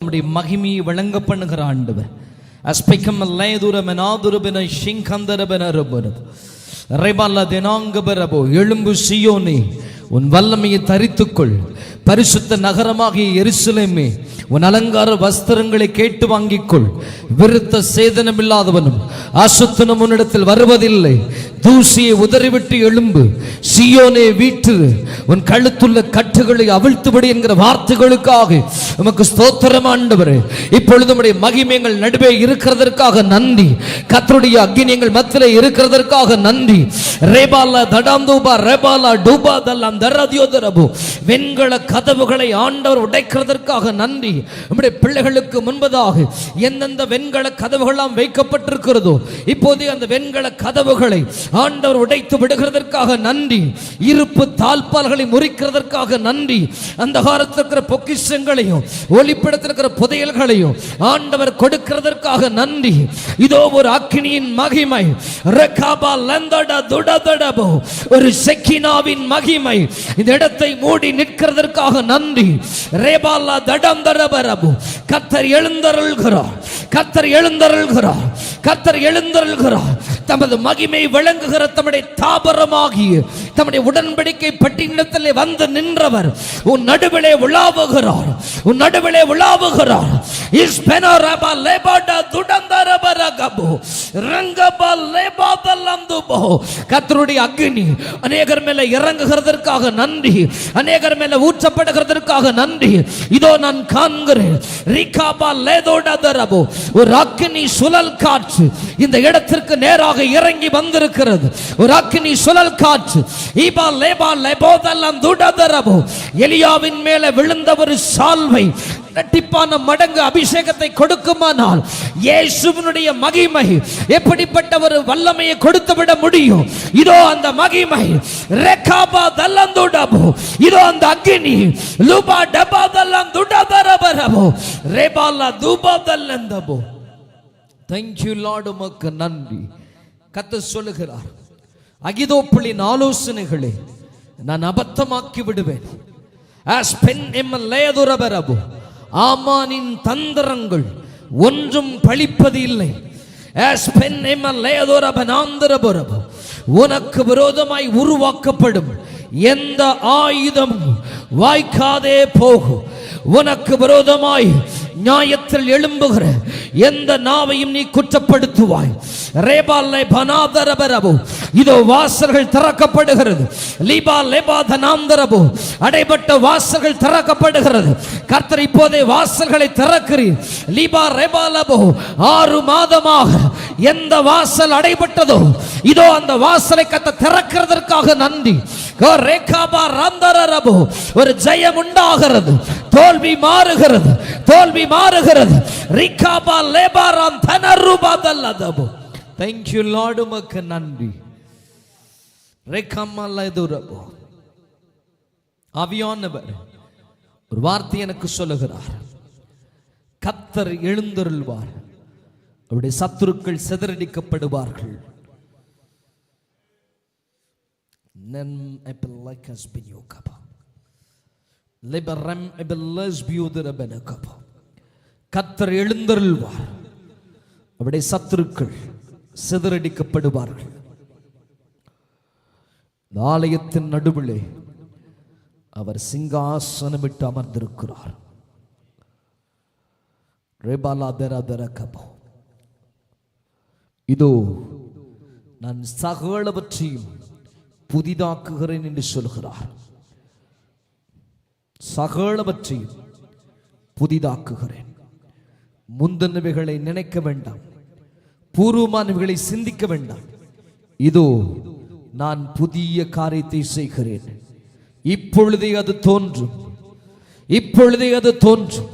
நம்முடைய மகிமையை வழங்க பண்ணுகிற ஆண்டவர் அஸ்பைக்கம் லேதுரமெனாதுரபென ஷிங்கந்தரபெனரபெனது ரெபல்ல தெனாங்கபரபோ எழும்பு சியோனே உன் வல்லமையை தரித்துக்கொள். பரிசுத்த நகரமாகிய எருசலேமே உன் அலங்கார வஸ்திரங்களை கேட்டு வாங்கிக்கொள். விருத்த சேதனமில்லாதவனும் அசுத்தனும் உன்னிடத்தில் வருவதில்லை. தூசியை உதறிவிட்டு எழும்பு, சியோனே வீற்று, உன் கழுத்துள்ள கட்டுகளை அவிழ்த்துபடி என்கிற வார்த்தைகளுக்காக உமக்கு ஸ்தோத்திரம் ஆண்டவரே. இப்பொழுது உம்முடைய மகிமைகள் நடுவே இருக்கிறதற்காக நன்றி. கர்த்தருடைய அக்கினியங்கள் மத்தியிலே இருக்கிறதற்காக நன்றி. ரேபாலா தடாந்தூபா ரேபாலா டூபா தல்லாம் தரதியோதரபு வெண்கல கதவுகளை ஆண்டவர் உடைக்கிறதற்காக நன்றி. நம்முடைய பிள்ளைகளுக்கு முன்பதாக எந்தெந்த வெண்கல கதவுகளாம் வைக்கப்பட்டிருக்கிறதோ இப்போதே அந்த வெண்கல கதவுகளை ஆண்டவர் உடைத்து விடுகிறதற்காக நன்றி. இருப்பு தாழ்பால்களை முறிக்கிறதற்காக நன்றி. அந்த காலத்தில் இருக்கிற பொக்கிஷங்களையும் ஒளிப்படத்தில் இருக்கிற புதையல்களையும் ஆண்டவர் கொடுக்கிறதற்காக நன்றி. இதோ ஒரு அக்கினியின் மகிமை, ஒரு செக்கினாவின் மகிமை இந்த இடத்தை மூடி நிற்கிறதற்காக நன்றி. ரேபாலா தடம் தரபரபு கர்த்தர் எழுந்தருள்கிறார், கர்த்தர் எழுந்தருள்கிறார், கர்த்தர் எழுந்தருள்கிறார். தமது மகிமை விளங்குகிற தம்முடைய தாபரமாகிய தம்முடைய உடன்படிக்கை பட்டினத்திலே வந்து நின்றவர் உன் நடுவிலே உலாவுகிறார், உன் நடுவிலே உலாவுகிறார். இஸ்பெனரபா லேபாடா துடந்தரபரகபு ரங்கபா லேபாதலந்துபோ கர்த்தருடைய அக்கினி அநேகர் மேலே இறங்குகிறதற்காக நன்றி, அநேகர் மேலே ஊற்றப்படுகிறதற்காக நன்றி. இதோ நான் காண்கிறேன் ரிகாபா லேதோடதரபு ஒரு அக்கினி சுழல் காற்று இந்த இடத்திற்கு நேராக இறங்கி வந்திருக்கிறது. ஒரு அக்கினி சுழல் காற்று ஈபா லேபா லேபோதலம் துடதரபு எலியாவின் மேலே விழுந்த ஒரு சால்வை இரட்டிப்பான மடங்கு அபிஷேகத்தை கொடுக்குமானால் இயேசுவினுடைய மகிமை எப்படிப்பட்ட ஒரு வல்லமையை கொடுத்து விட முடியும்? இதோ அந்த மகிமை ரெகாபா தல்லந்துடபு, இதோ அந்த அக்கினி லுபா டபா தல்லந்துடதரபரபு ரெபாலா துபா தல்லந்தபு. Thank you Lord, உமக்கு நன்றி. கர்த்தர் சொல்லுகிறார், அகிதோப்பளின் ஆலோசனைகளை நான் அபத்தமாக்கி விடுவேன். ஆமானின் தந்திரங்கள் ஒன்றும் பழிப்பது இல்லை. உனக்கு விரோதமாய் உருவாக்கப்படும் எந்த ஆயுதம் வாய்க்காதே போகும். உனக்கு விரோதமாய் நியாயத்தில் எழும்புகிற எந்த நாவையும் நீ குற்றப்படுத்துவாய். ரேபாலே பனாதரபரபு இதோ வாசல்கள் திறக்கப்படுகிறது. லீபா லேபாதனாந்தரபு அடைபட்ட வாசல்கள் திறக்கப்படுகிறது. கர்த்தர் இப்போதே வாசல்களை திறக்கிறீர். லீபா ரேபாலபு 6 மாதமாக எந்த வாசல் அடைபட்டதோ இதோ அந்த வாசலை கர்த்தர் திறக்கிறதற்காக நன்றி. ரேகாபா ராந்தரபு ஒரு ஜெயம் உண்டாகிறது, தோல்வி மாறுகிறது, தோல்வி மாறுகிறது. ரிகாபா லேபாராம் தனருபாதல்லதபு. Thank you Lord, உமக்கு நன்றி. ரெகமலதுரபு ஆவியானவர் ஒரு வார்த்தை எனக்கு சொல்லுகிறார். கர்த்தர் எழுந்தருள்வார், அவருடைய சத்துருக்கள் சிதறடிக்கப்படுவார்கள். நன் எபிலகஸ் பியோகபா லிபரம் எபிலஸ் பியூதரபனகபா. கர்த்தர் எழுந்தருள்வார், அவருடைய சத்துருக்கள் சிதறடிக்கப்படுவார்கள். ஆலயத்தின் நடுவிலே அவர் சிங்காசனமிட்டு அமர்ந்திருக்கிறார். இதோ நான் சகலவற்றையும் புதிதாக்குகிறேன் என்று சொல்கிறார். சகலவற்றையும் புதிதாக்குகிறேன். முந்தினவைகளை நினைக்க வேண்டாம், பூர்வமானவைகளை சிந்திக்க வேண்டாம். இதோ நான் புதிய காரியத்தை செய்கிறேன். இப்பொழுதே அது தோன்றும், இப்பொழுதே அது தோன்றும்.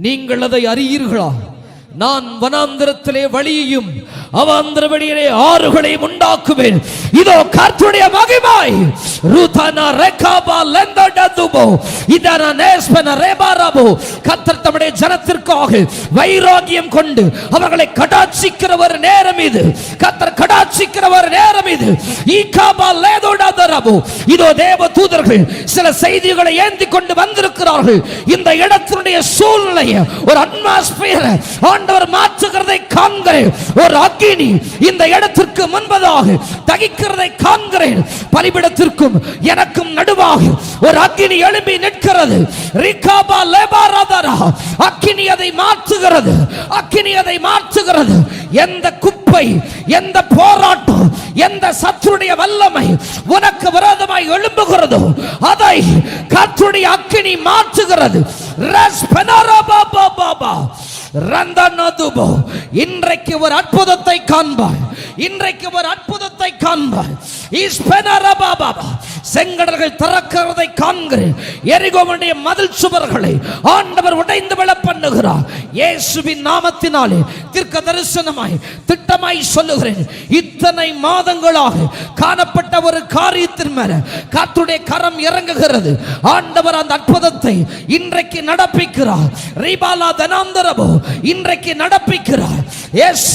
நீங்கள் அதை அறியீர்களா? நான் வனாந்திரத்திலே வழியையும் அவாந்திர வெளியிலே ஆறுகளையும் உண்டாக்குவேன். இதோ கர்த்தருடைய மகிமை ரூதானா ரெகாபா லெந்தடதுபோ இதனா நேஸ்பன ரெபாராபோ. கர்த்தர் தம்முடைய ஜனத்திற்காக வைராகியம் கொண்டு அவர்களை கடாட்சிக்கிற ஒரு நேரம் இது. கர்த்தர் கடாட்சிக்கிற ஒரு நேரம் இது. ஈகாபா லேதோடதரபோ. இதோ தேவ தூதர்கள் சில செய்திகளை ஏந்தி கொண்டு வந்திருக்கிறார்கள். இந்த இடத்தினுடைய சூழ்நிலை ஒரு அட்மாஸ்பியர் ஆண்டவர் மாற்றுகிறதை காண்கிறேன். ஒரு அக்கினி இந்த இடத்திற்கு முன்பதாக தகிக்கிறதை காண்கிறேன். பலிபீடத்திற்கும் எனக்கும் நடுவாக ஒரு அக்கினி எழும்பி நிற்கிறது. ரிகாபா லெபாரதரா. அக்கினி அதை மாற்றுகிறது. அக்கினி அதை மாற்றுகிறது. எந்த குப்பை, எந்த போராட்டம், எந்த சத்துருடைய வல்லமை உனக்கு விரோதமாய் எழும்புகிறதோ அதை கர்த்தருடைய அக்கினி மாற்றுகிறது. இன்றைக்கு ஒரு அற்புதத்தை காண்பாய். இன்றைக்கு ஒரு அற்புதத்தை காண்பாய். செங்கடல்கள் திறக்கிறதை காண்கிறேன். எரிகோவுடைய மதில் சுவர்களை ஆண்டவர் உடைந்து விழ பண்ணுகிறார். இயேசுவின் நாமத்தினாலே தீர்க்க தரிசனமாய் திட்டமாய் சொல்லுகிறேன். இத்தனை மாதங்களாக காணப்பட்ட ஒரு காரியத்தின் மேல கர்த்தருடைய கரம் இறங்குகிறது. ஆண்டவர் அந்த அற்புதத்தை இன்றைக்கு நடப்பிக்கிறார். ரிபாலா தனாந்தரபோ இன்றைக்கு நடப்பிக்கிறார். எஸ்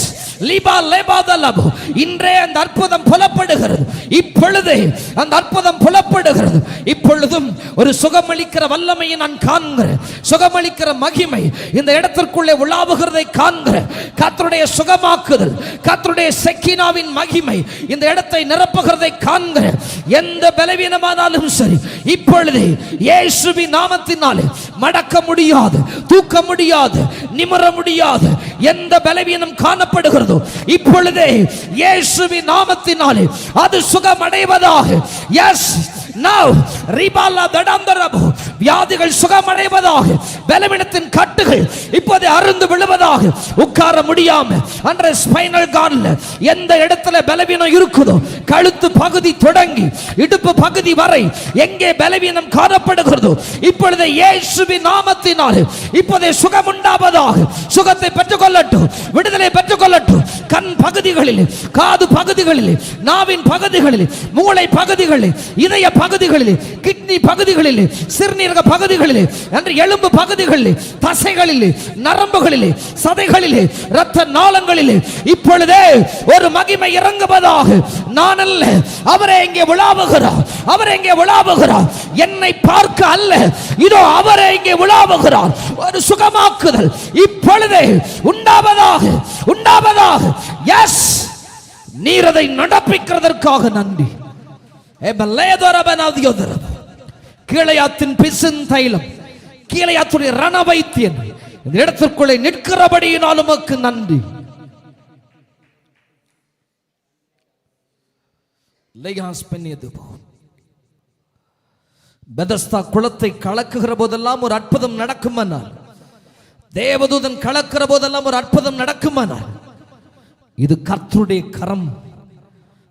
லிபா லேபாதலபோ. இன்றே அந்த அற்புதம் புலப்படுகிறது. இப்பொழுதே அந்த அற்புதம் புலப்படுகிறது. இப்பொழுதும் ஒரு சுகமளிக்கிற வல்லமையை நான் காண்கிறேன். சுகமளிக்கிற மகிமை இந்த இடத்திற்குள்ளே உலாவுகிறதை காண்கிறேன். கர்த்தருடைய சுகமாக்குதல், கர்த்தருடைய செக்கினாவின் மகிமை இந்த இடத்தை நிரப்புகிறதை காண்கிறேன். எந்த பலவீனமானாலும் சரி இப்பொழுதே இயேசுவின் நாமத்தினாலே மடக்க முடியாது, தூக்க முடியாது, நிமிர முடியாது எந்த பலவீனம் காணப்படுகிறது இப்பொழுதே இயேசுவின் நாமத்தினாலே அது சுகமடைவதாக. எஸ் நவ ரிபாலா தடந்தரபோ. வியாதிகள் சுகமடைவதாக. பலவீனத்தின் கட்டுகள் இப்போது அறுந்து விழுவதாக. உட்கார முடியாம அன்ற ஸ்பைனல் கார்ட்ல எந்த இடத்துல பலவீனம் இருக்குதோ கழுத்து பகுதி தொடங்கி இடுப்பு பகுதி வரை எங்கே பலவீனம் காணப்படுகிறதோ இப்பொழுது இயேசுவின் நாமத்தினாலே இப்போதே சுகம் உண்டாவதாக. சுகத்தை பெற்றுக்கொள்ளட்டும், விடுதலை பெற்றுக்கொள்ளட்டும். கண் பகுதிகளில், காது பகுதிகளில், நாவின் பகுதிகளில், மூளை பகுதிகளில், இதய பகுதிகளில், கிட்னி பகுதிகளில், சிறுநீரக பகுதிகளில், எலும்பு பகுதிகளில், தசைகளில், நரம்புகளில், சதைகளில், இரத்த நாளங்களில் இப்பொழுதே ஒரு மகிமை இறங்குவதாக. நான் அல்ல, அவரே இங்கே உலாவுகிறார். அவரே இங்கே உலாவுகிறார். என்னை பார்க்க அல்ல, இதோ அவரே இங்கே உலாவுகிறார். ஒரு சுகமாக்குதல் இப்பொழுதே உண்டாவதாக, உண்டாவதாக. எஸ், நீர் அதை நடப்பிக்கிறதற்காக நன்றி. கீழையாத்தின் பிசின் தைலம், கீழையாத்துடைய ரணவைத்தியன் இந்த இடத்திற்குள்ளே நிற்கிறபடியினால் உமக்கு நன்றி. பெதஸ்தா குளத்தை கலக்குகிற போதெல்லாம் ஒரு அற்புதம் நடக்குமானால், தேவதூதன் கலக்கிற போதெல்லாம் ஒரு அற்புதம் நடக்குமானால், இது கர்த்தருடைய கரம்.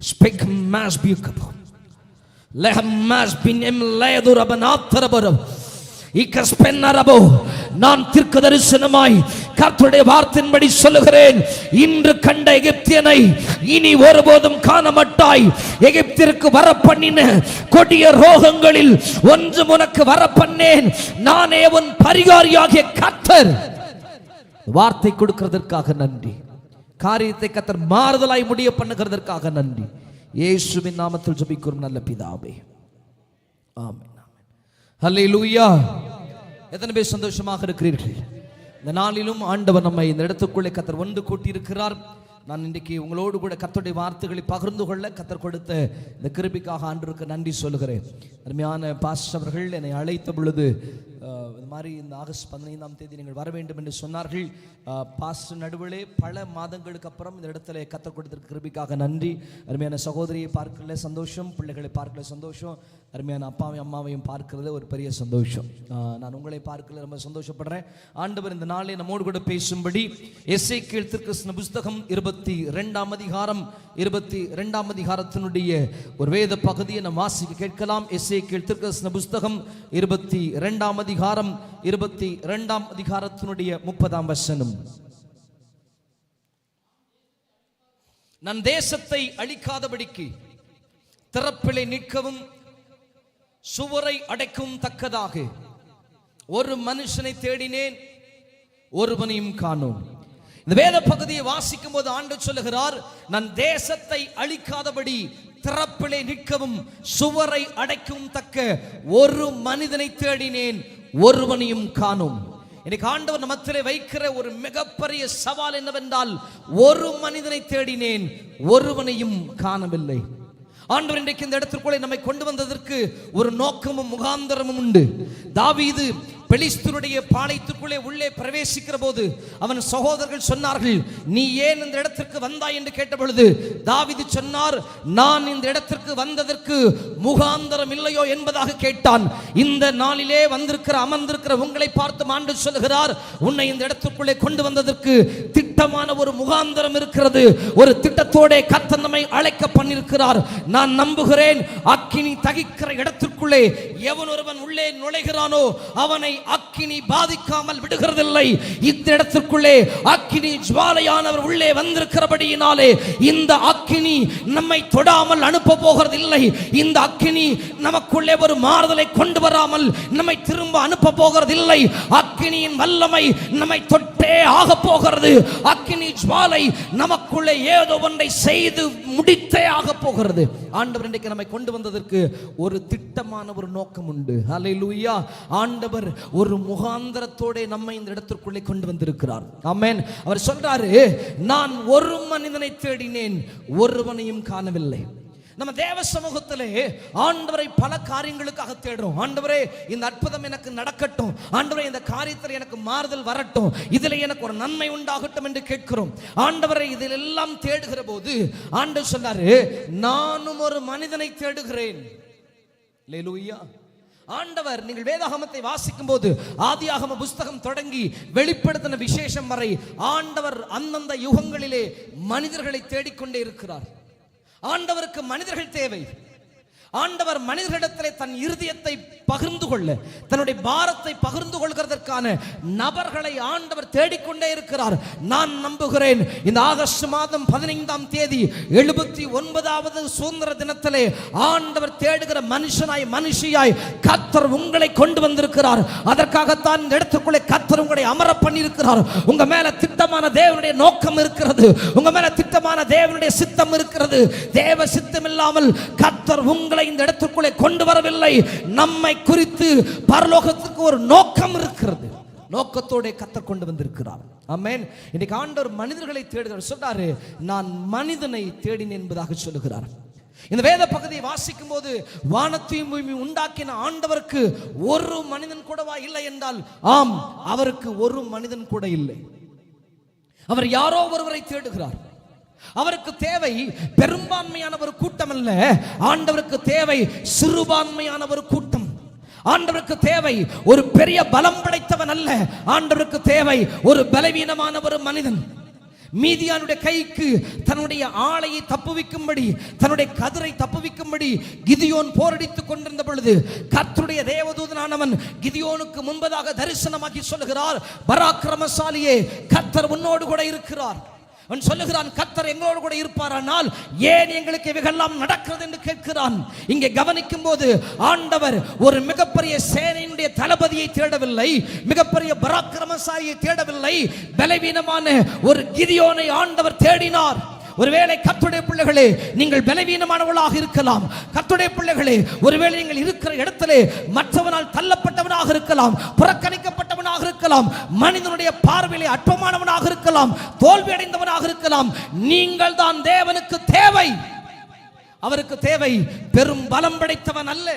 ஸ்பீக் மாஸ் பியூக்கபோ லெஹம் மாஸ் பின்எம் லேதுரபனாத்தரபரோ இகஸ்பென்னரபோ. நான் தீர்க்க தரிசனமாய் கர்த்தருடைய வார்த்தையின்படி சொல்லுகிறேன். இன்று கண்ட எகிப்தியனை இனி ஒருபோதும் காண மாட்டாய். எகிப்திற்கு வரப்பண்ணின கொடிய ரோகங்களில் ஒன்று உனக்கு வரப்பண்ணேன். நானே உன் பரிகாரியாகிய கர்த்தர். வார்த்தை கொடுக்கிறதற்காக நன்றி. காரியத்தை கர்த்தர் மாறுதலாய் முடிய பண்ணுகிறதற்காக நன்றி. இயேசுவின் நாமத்தில் ஜெபிக்கிறோம் நல்ல பிதாவே, ஆமென். ஹல்லேலூயா. எத்தனை பேர் சந்தோஷமாக இருக்கிறீர்கள்? இந்த நாளிலும் ஆண்டவர் நம்மை இந்த இடத்துக்குள்ளே கர்த்தர் ஒன்று கூட்டி இருக்கிறார். நான் இன்றைக்கு உங்களோடு கூட கர்த்தருடைய வார்த்தைகளை பகிர்ந்து கொள்ள கர்த்தர் கொடுத்த இந்த கிருபைக்காக ஆண்டவருக்கு நன்றி சொல்லுகிறேன். அருமையான பாஸ்டர் அவர்கள் என்னை அழைத்த பொழுது இது மாதிரி இந்த ஆகஸ்ட் 15ஆம் தேதி நீங்கள் வர வேண்டும் என்று சொன்னார்கள். பாஸ்டர் நடுவிலே பல மாதங்களுக்கு அப்புறம் இந்த இடத்துல கர்த்தர் கொடுத்திருக்க கிருபைக்காக நன்றி. அருமையான சகோதரியை பார்க்கல சந்தோஷம், பிள்ளைகளை பார்க்கல சந்தோஷம், அருமையான அப்பாவையும் அம்மாவையும் பார்க்கிறது ஒரு பெரிய சந்தோஷம். நான் உங்களை பார்க்கல ரொம்ப சந்தோஷப்படுறேன். ஆண்டவர் இந்த நாளை நம்மோடு கூட பேசும்படி எசேக்கியேல் தீர்க்கதரிசன புத்தகம் 22ஆம் அதிகாரம் 22ஆம் அதிகாரத்தினுடைய ஒரு வேத பகுதியை நாம் வாசிக்க கேட்கலாம். எசேக்கியேல் தீர்க்கதரிசன புத்தகம் 22ஆம் அதிகாரம் 22ஆம் அதிகாரத்தினுடைய 30ஆம் வசனம். நான் தேசத்தை அழிக்காதபடிக்கு திறப்பிலே நிற்கவும் சுவரை அடைக்கும் தக்கதாக ஒரு மனுஷனை தேடினேன், ஒருவனையும் காணோம். இந்த வேத பகுதியை வாசிக்கும் போது ஆண்டவர் சொல்லுகிறார், நான் தேசத்தை அழிக்காதபடி திறப்பிலே நிற்கவும் சுவரை அடைக்கும் தக்க ஒரு மனிதனை தேடினேன், ஒருவனையும் காணோம். இன்னைக்கு ஆண்டவர் நமத்திலே வைக்கிற ஒரு மிகப்பெரிய சவால் என்னவென்றால், ஒரு மனிதனை தேடினேன், ஒருவனையும் காணவில்லை. ஆண்டவர் இன்றைக்கு இந்த இடத்திற்குள்ளே நம்மை கொண்டு வந்ததற்கு ஒரு நோக்கமும் முகாந்தரமும் உண்டு. தாவீது பெலிஸ்தருடைய பாளையத்திற்குள்ளே உள்ளே பிரவேசிக்கிற போது அவன் சகோதரர்கள் சொன்னார்கள், நீ ஏன் இந்த இடத்திற்கு வந்தாய் என்று கேட்ட பொழுது தாவீது சொன்னார், நான் இந்த இடத்திற்கு வந்ததற்கு முகாந்தரம் இல்லையோ என்பதாக கேட்டான். இந்த நாளிலே வந்திருக்கிற அமர்ந்திருக்கிற உங்களை பார்த்து ஆண்டவர் சொல்லுகிறார், உன்னை இந்த இடத்திற்குள்ளே கொண்டு வந்ததற்கு திட்டமான ஒரு முகாந்தரம் இருக்கிறது. ஒரு திட்டத்தோட கர்த்தர் நம்மை அழைக்க பண்ணியிருக்கிறார். நான் நம்புகிறேன், அக்கினி தகிக்கிற இடத்திற்குள்ளே எவன் ஒருவன் உள்ளே நுழைகிறானோ அவனை அக்கினி பாதிக்காமல் விடுகிறதில்லை. இந்த இடத்திற்குள்ளே அக்கினி ஜுவாலையானவர் உள்ளே வந்திருக்கிறபடியினாலே இந்த அக்கினி நம்மை தொடாமல் அனுப்ப போகிறதில்லை. இந்த அக்கினி நமக்குள்ளே ஒரு மாறுதலை கொண்டு வராமல் நம்மை திரும்ப அனுப்ப போகிறதில்லை. அக்கினியின் வல்லமை நம்மை தொட்டே ஆக போகிறது. அக்கினி ஜுவாலை நமக்குள்ளே ஏதோ ஒன்றை செய்து முடித்தே ஆக போகிறது. ஆண்டவர் இன்றைக்கு நம்மை கொண்டு வந்ததற்கு ஒரு திட்டமான ஒரு நோக்கம் உண்டு. ஹல்லேலூயா. ஆண்டவர் ஒரு முகாந்தரத்தோட நம்மை இந்த இடத்திற்குள்ளே கொண்டு வந்திருக்கிறார். ஆமென். அவர் சொல்றாரு, நான் ஒரு மனிதனை தேடினேன், ஒருவனையும் காணவில்லை. நம்ம தேவ சமூகத்திலே ஆண்டவரை பல காரியங்களுக்காக தேடுறோம். ஆண்டவரே, இந்த அற்புதம் எனக்கு நடக்கட்டும், ஆண்டவரே இந்த காரியத்தில் எனக்கு மாறுதல் வரட்டும், இதில் எனக்கு ஒரு நன்மை உண்டாகட்டும் என்று கேட்கிறோம். ஆண்டவரை இதில் எல்லாம் தேடுகிற போது ஆண்டவர் சொன்னாரு, நானும் ஒரு மனிதனை தேடுகிறேன். அல்லேலூயா. ஆண்டவர், நீங்கள் வேதாகமத்தை வாசிக்கும் போது ஆதியாகம புஸ்தகம் தொடங்கி வெளிப்படுத்தின விசேஷம் வரை ஆண்டவர் அந்தந்த யுகங்களிலே மனிதர்களை தேடிக்கொண்டே இருக்கிறார். ஆண்டவருக்கு மனிதர்கள் தேவை. ஆண்டவர் மனிதர்களிடத்திலே தன் இருதயத்தை பகிர்ந்து கொள்ள, தன்னுடைய பாரத்தை பகிர்ந்து கொள்கிறதற்கான நபர்களை ஆண்டவர் தேடிக்கொண்டே இருக்கிறார். நான் நம்புகிறேன், இந்த ஆகஸ்ட் மாதம் 15ஆம் தேதி 79வது சுதந்திர தினத்திலே ஆண்டவர் தேடுகிற மனுஷியாய் கர்த்தர் உங்களை கொண்டு வந்திருக்கிறார். அதற்காகத்தான் இந்த இடத்துக்குள்ளே கர்த்தர் உங்களை அமர பண்ணியிருக்கிறார். உங்க மேல திட்டமான தேவனுடைய நோக்கம் இருக்கிறது. உங்க மேல திட்டமான தேவனுடைய சித்தம் இருக்கிறது. தேவ சித்தம் இல்லாமல் கர்த்தர் உங்களை இந்த இடத்துக்குள்ளே கொண்டு வரவில்லை. நம்மை குறித்து பரலோகத்துக்கு ஒரு நோக்கம் இருக்கிறது. நோக்கத்தோட கர்த்தர் கொண்டு வந்திருக்கிறார். ஆமென். இன்னைக்கு ஆண்டவர் மனிதர்களை தேடுகிறார். சொல்றாரு, நான் மனிதனை தேடினேன் என்பதாக சொல்லுகிறார். இந்த வேத பகுதியை வாசிக்கும் போது வானத்தையும் பூமியையும் உண்டாக்கின ஆண்டவருக்கு ஒரு மனிதன் கூடவா இல்லை என்றால், ஆம், அவருக்கு ஒரு மனிதன் கூட இல்லை. அவர் யாரோ ஒருவரை தேடுகிறார். அவருக்கு தேவை பெரும்பான்மையான ஒரு கூட்டம் அல்ல, ஆண்டவருக்கு தேவை சிறுபான்மையான ஒரு கூட்டம். ஆண்டவருக்கு தேவை ஒரு பெரிய பலம் படைத்தவன் அல்ல, ஆண்டவருக்கு தேவை ஒரு பலவீனமான ஒரு மனிதன். மீதியானுடைய கைக்கு தன்னுடைய ஆளையை தப்புவிக்கும்படி, தன்னுடைய கதிரை தப்புவிக்கும்படி கிதியோன் போரடித்துக் கொண்டிருந்த பொழுது கர்த்தருடைய தேவதூதனானவன் கிதியோனுக்கு முன்பதாக தரிசனமாக்கி சொல்லுகிறார், பராக்கிரமசாலியே, கர்த்தர் உன்னோடு கூட இருக்கிறார். அவன் சொல்லுகிறான், கர்த்தர் எங்களோடு கூட இருப்பாரானால் ஏன் எங்களுக்கு இவைகளெல்லாம் நடக்கிறது என்று கேட்கிறான். இங்கே கவனிக்கும் போது ஆண்டவர் ஒரு மிகப்பெரிய சேனையினுடைய தளபதியை தேடவில்லை, மிகப்பெரிய பராக்கிரமசாலியை தேடவில்லை, பலவீனமான ஒரு கிதியோனை ஆண்டவர் தேடினார். ஒருவேளை கர்த்தருடைய பிள்ளைகளே, நீங்கள் பலவீனமானவர்களாக இருக்கலாம். கர்த்தருடைய பிள்ளைகளே, ஒருவேளை நீங்கள் இருக்கிற இடத்திலே மற்றவனால் தள்ளப்பட்டவனாக இருக்கலாம், புறக்கணிக்கப்பட்டவனாக இருக்கலாம், மனிதனுடைய பார்வையிலே அற்பமானவனாக இருக்கலாம், தோல்வி அடைந்தவனாக இருக்கலாம். நீங்கள் தான் தேவனுக்கு தேவை. அவருக்கு தேவை பெரும் பலம் படைத்தவன் அல்ல,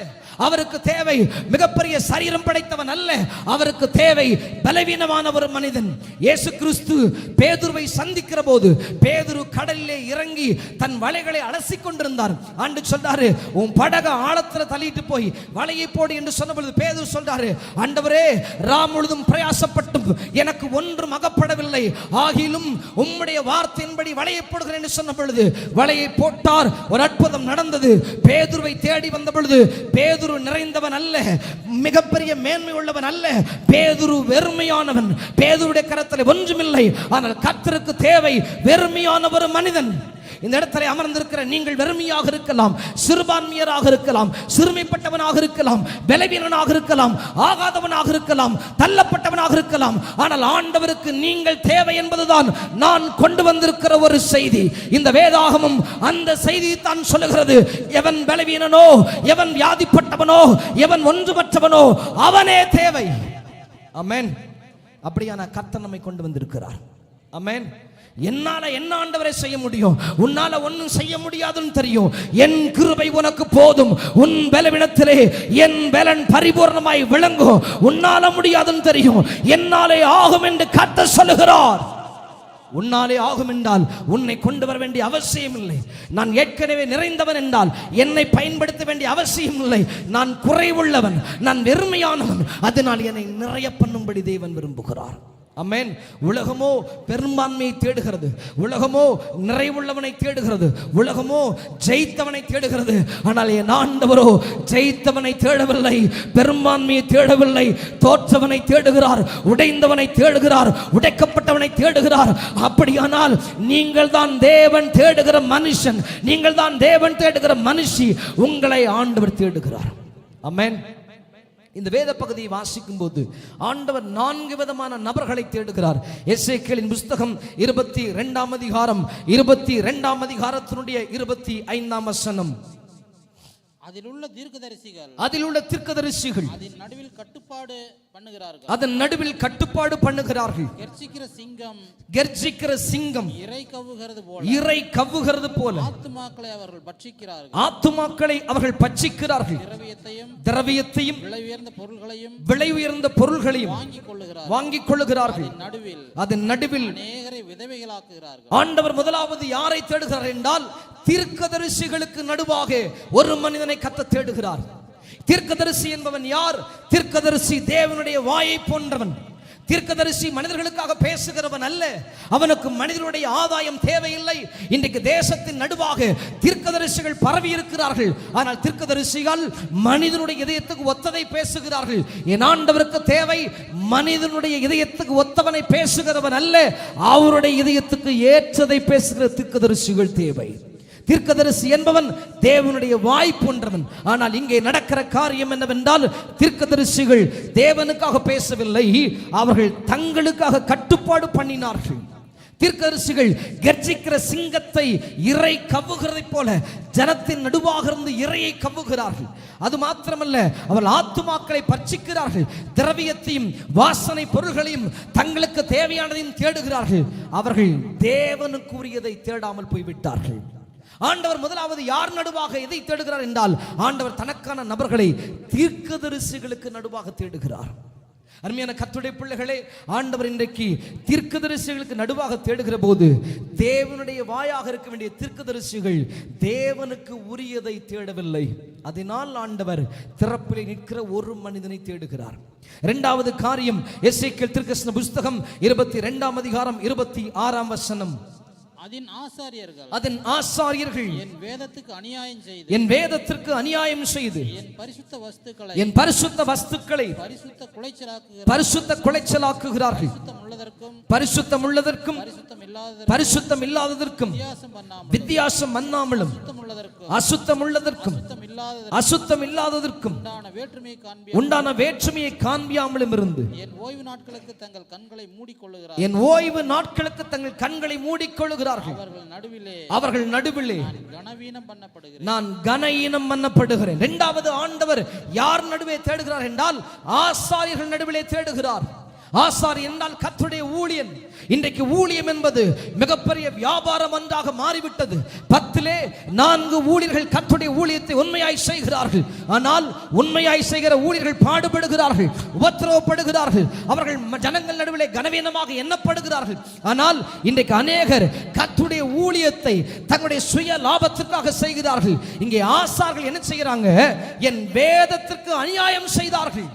அவருக்கு தேவை மிகப்பெரிய சரீரம் படைத்தவன் அல்ல, அவருக்கு தேவை பலவீனமான ஒரு மனிதன். இயேசு கிறிஸ்து பேதுருவை சந்திக்கிற போது பேதுரு கடலிலே இறங்கி தன் வலைகளை அலசிக் கொண்டிருந்தார். ஆண்டு சொல்றாரு, உன் படக ஆழத்துல தள்ளிட்டு போய் வலையை போடு என்று சொன்ன பொழுது பேதுரு சொல்றாரு, ஆண்டவரே, ராம் முழுதும் பிரயாசப்பட்டும் எனக்கு ஒன்றும் அகப்படவில்லை, ஆகிலும் உம்முடைய வார்த்தையின்படி வலையை போடுகிறேன் என்று சொன்ன பொழுது வலையை போட்டார். ஒரு அற்புதம் நடந்தது. பேதுருவை தேடி வந்த பொழுது பேதுரு நிறைந்தவன் அல்ல, மிகப்பெரிய மேன்மை உள்ளவன் அல்ல, பேதுரு வெறுமையானவன். பேதுருடைய கரத்தில் ஒன்றுமில்லை. ஆனால் கர்த்தருக்கு தேவை வெறுமையான ஒரு மனிதன். இந்த இடத்துல அமர்ந்திருக்கிற நீங்கள் வெறுமையாக இருக்கலாம், சிறுபான்மையராக இருக்கலாம், சிறுமைப்பட்டவனாக இருக்கலாம், பலவீனனாக இருக்கலாம், ஆகாதவனாக இருக்கலாம், தள்ளப்பட்டவனாக இருக்கலாம். ஆனால் ஆண்டவருக்கு நீங்கள் தேவை என்பதுதான் நான் கொண்டு வந்திருக்கிற ஒரு செய்தி. இந்த வேதாகமும் அந்த செய்தி தான் சொல்லுகிறது. எவன் பலவீனனோ, எவன் வியாதிப்பட்டவனோ, எவன் ஒன்றுமற்றவனோ அவனே தேவை. ஆமென். அப்படியான கர்த்தர் நம்மை கொண்டு வந்திருக்கிறார். ஆமென். என்னால என்ன ஆண்டவரை செய்ய முடியும்? உன்னால ஒன்னும் செய்ய முடியாதுன்னு தெரியும். என் கிருபை உனக்கு போதும், உன் பலவீனத்திலே என் பலன் பரிபூர்ணமாய் விளங்கும். உன்னால முடியாதுன்னு தெரியும், என்னாலே ஆகும் என்று கர்த்தர் சொல்லுகிறார். உன்னாலே ஆகும் என்றால் உன்னை கொண்டு வர வேண்டிய அவசியம் இல்லை. நான் ஏற்கனவே நிறைந்தவன் என்றால் என்னை பயன்படுத்த வேண்டிய அவசியம் இல்லை. நான் குறைவுள்ளவன், நான் வெறுமையானவன், அதனால் என்னை நிறைய பண்ணும்படி தேவன் விரும்புகிறார். ஆமென். உலகமோ பெரும்பான்மையை தேடுகிறது, உலகமோ நிறைவுள்ளவனை தேடுகிறது, உலகமோ ஜெயித்தவனை தேடுகிறது. ஆனால் என் ஆண்டவரோ ஜெயித்தவனை தேடவில்லை, பெரும்பான்மையை தேடவில்லை, தோற்றவனை தேடுகிறார், உடைந்தவனை தேடுகிறார், உடைக்கப்பட்டவனை தேடுகிறார். அப்படியானால் நீங்கள் தான் தேவன் தேடுகிற மனுஷன், நீங்கள் தான் தேவன் தேடுகிற மனுஷி. உங்களை ஆண்டவர் தேடுகிறார். ஆமென். இந்த வேத பகுதியை வாசிக்கும் போது ஆண்டவர் 4 விதமான நபர்களை தேடுகிறார். எசேக்கியேலின் புத்தகம் 22ஆம் அதிகாரம் 22ஆம் அதிகாரத்தினுடைய 25ஆம் வசனம். அதில் உள்ள தீர்க்கதரிசிகள் அதன் நடுவில் கட்டுப்பாடு பண்ணுகிறார்கள், அதன் நடுவில் கட்டுப்பாடு பண்ணுகிறார்கள். கெர்ச்சிக்கிற சிங்கம் இரை கவ்வுகிறது போல ஆத்துமாக்களை அவர்கள் பட்சிக்கிறார்கள். திரவியத்தையும் விலை உயர்ந்த பொருள்களையும் வாங்கிக் கொள்ளுகிறார்கள். அதன் நடுவில் ஆண்டவர் முதலாவது யாரை தேடுகிறார் என்றால், தீர்க்கதரிசிகளுக்கு நடுவாக ஒரு மனிதனை கர்த்தர் தேடுகிறார். தீர்க்கதரிசி என்பவன் யார்? தீர்க்கதரிசி தேவனுடைய வாயை போன்றவன். தீர்க்கதரிசி மனிதர்களுக்காக பேசுகிறவன் அல்ல. அவனுக்கு மனிதனுடைய ஆதாயம் தேவையில்லை. இன்றைக்கு தேசத்தின் நடுவாக தீர்க்கதரிசிகள் பரவி இருக்கிறார்கள். ஆனால் தீர்க்கதரிசிகள் மனிதனுடைய இதயத்துக்கு ஒத்ததை பேசுகிறார்கள். என் ஆண்டவருக்கு தேவை மனிதனுடைய இதயத்துக்கு ஒத்தவனை பேசுகிறவன் அல்ல, அவருடைய இதயத்துக்கு ஏற்றதை பேசுகிற தீர்க்கதரிசிகள் தேவை. தீர்க்கதரிசி என்பவன் தேவனுடைய வாய் போன்றவன். ஆனால் இங்கே நடக்கிற காரியம் என்னவென்றால், தீர்க்கதரிசிகள் தேவனுக்காக பேசவில்லை, அவர்கள் தங்களுக்காக கட்டுப்பாடு பண்ணினார்கள். தீர்க்கதரிசிகள் கர்ஜிக்கிற சிங்கத்தை இரை கவ்வுகிறதை போல ஜனத்தின் நடுவாக இருந்து இரையை கவ்வுகிறார்கள். அது மாத்திரமல்ல, அவர்கள் ஆத்துமாக்களை பட்சிக்கிறார்கள். திரவியத்தையும் வாசனை பொருள்களையும் தங்களுக்கு தேவையானதையும் தேடுகிறார்கள். அவர்கள் தேவனுக்குரியதை தேடாமல் போய்விட்டார்கள். ஆண்டவர் முதலாவது யார் நடுவாக எதை தேடுகிறார் என்றால், ஆண்டவர் தனக்கான நபர்களை தீர்க்கதரிசிகளுக்கு நடுவாக தேடுகிறார். அருமையான கர்த்தருடைய பிள்ளைகளே, ஆண்டவர் இன்றைக்கு தீர்க்கதரிசிகளுக்கு நடுவாக தேடுகிற போது, தேவனுடைய வாயாக இருக்க வேண்டிய தீர்க்கதரிசிகள் தேவனுக்கு உரியதை தேடவில்லை. அதனால் ஆண்டவர் திறப்பிலே நிற்கிற ஒரு மனிதனை தேடுகிறார். இரண்டாவது காரியம், எசேக்கியேல் தீர்க்கதரிசன புத்தகம் 22ஆம் அதிகாரம் 26ஆம் வசனம். அதன் ஆசாரியர்கள் என் வேதத்திற்கு அநியாயம் செய்து என் பரிசுத்த வஸ்துக்களை பரிசுத்த குலைச்சலாக்குகிறார்கள். பரிசுத்தம் உள்ளதற்கும் பரிசுத்தம் இல்லாததற்கும் வித்தியாசம் பண்ணாமலும் அசுத்தம் உள்ளதற்கும் அசுத்தம் இல்லாததற்கும் உண்டான வேற்றுமையை காண்பியாமலும் இருந்து என் ஓய்வு நாட்களுக்கு தங்கள் கண்களை மூடிக்கொள்ளுகிறார்கள். அவர்கள் நடுவிலே நான் கனஈனம் பண்ணப்படுகிறேன். இரண்டாவது ஆண்டவர் யார் நடுவே தேடுகிறார் என்றால், ஆசாரியர்கள் நடுவிலே தேடுகிறார். ஆசாரி என்றால் கர்த்தருடைய ஊழியன். இன்றைக்கு ஊழியம் என்பது மிகப்பெரிய வியாபாரம் ஒன்றாக மாறிவிட்டது. 10 4 ஊழியர்கள் கர்த்தருடைய ஊழியத்தை உண்மையாய் செய்கிறார்கள். ஆனால் உண்மையாய் செய்கிற ஊழியர்கள் பாடுபடுகிறார்கள், உபத்திரவப்படுகிறார்கள், அவர்கள் ஜனங்கள் நடுவிலே கனவீனமாக எண்ணப்படுகிறார்கள். ஆனால் இன்றைக்கு அநேகர் கர்த்தருடைய ஊழியத்தை தங்களுடைய சுய லாபத்திற்காக செய்கிறார்கள். இங்கே ஆசாரியர்கள் என்ன செய்கிறாங்க? என் வேதத்திற்கு அநியாயம் செய்தார்கள்.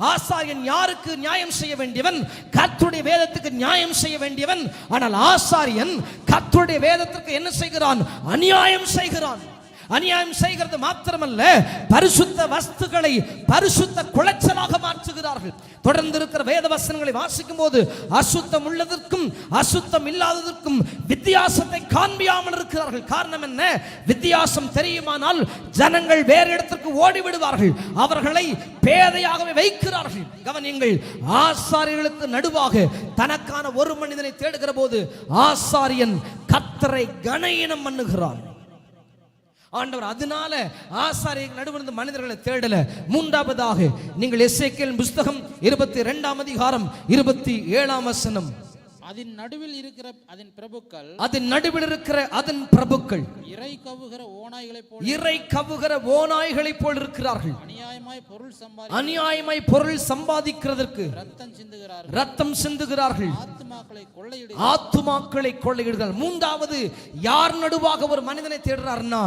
ஆசாரியன் யாருக்கு நியாயம் செய்ய வேண்டியவன்? கர்த்தருடைய வேதத்துக்கு நியாயம் செய்ய வேண்டியவன். ஆனால் ஆசாரியன் கர்த்தருடைய வேதத்திற்கு என்ன செய்கிறான்? அநியாயம் செய்கிறான். அநியாயம் செய்கிறது மாத்திரமல்ல, பரிசுத்த வஸ்துக்களை பரிசுத்த குலைச்சலாக மாற்றுகிறார்கள். தொடர்ந்து இருக்கிற வேத வசனங்களை வாசிக்கும் போது அசுத்தம் உள்ளதற்கும் அசுத்தம் இல்லாததற்கும் வித்தியாசத்தை காண்பியாமல் இருக்கிறார்கள். காரணம் என்ன? வித்தியாசம் தெரியுமானால் ஜனங்கள் வேறு இடத்திற்கு ஓடிவிடுவார்கள், அவர்களை பேதையாகவே வைக்கிறார்கள். கவனியுங்கள், ஆசாரியர்களுக்கு நடுவாக தனக்கான ஒரு மனிதனை தேடுகிற போது ஆசாரியன் கர்த்தரை கனயீனம் பண்ணுகிறான். ஆண்டவர் அதனால ஆசாரியர்கள் நடுவிலிருந்து மனிதர்களை தேடல. மூன்றாவதாக நீங்கள் எசேக்கியேல் புத்தகம் 22ஆம் அதிகாரம் 27ஆம் வசனம். அதன் நடுவில் இருக்கிற அதன் பிரபுக்கள், அதன் நடுவில் இருக்கிற அதன் பிரபுக்கள் இறை கவுகிற ஓநாய்களைப் போல் இருக்கிறார்கள். அநியாயமாய் பொருள் சம்பாதிக்கிறதற்கு ரத்தம் சிந்துகிறார்கள், ஆத்துமாக்களை கொள்ளையிடுகிறார்கள். மூன்றாவது, யார் நடுவாக ஒரு மனிதனை தேடுறார்னா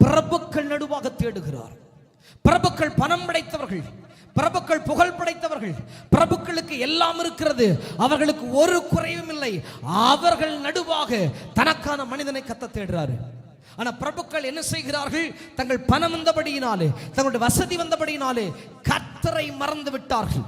பிரபுக்கள் நடுவாக தேடுகிறார். பிரபுக்கள் பணம் படைத்தவர்கள், பிரபுக்கள் புகழ் படைத்தவர்கள், பிரபுக்களுக்கு எல்லாம் இருக்கிறது, அவர்களுக்கு ஒரு குறையும் இல்லை. அவர்கள் நடுவாக தனக்கான மனிதனை கத்த தேடுறாரு. ஆனா பிரபுக்கள் என்ன செய்கிறார்கள்? தங்கள் பணம் வந்தபடியினாலே, தங்களுடைய வசதி வந்தபடியினாலே கர்த்தரை மறந்து விட்டார்கள்.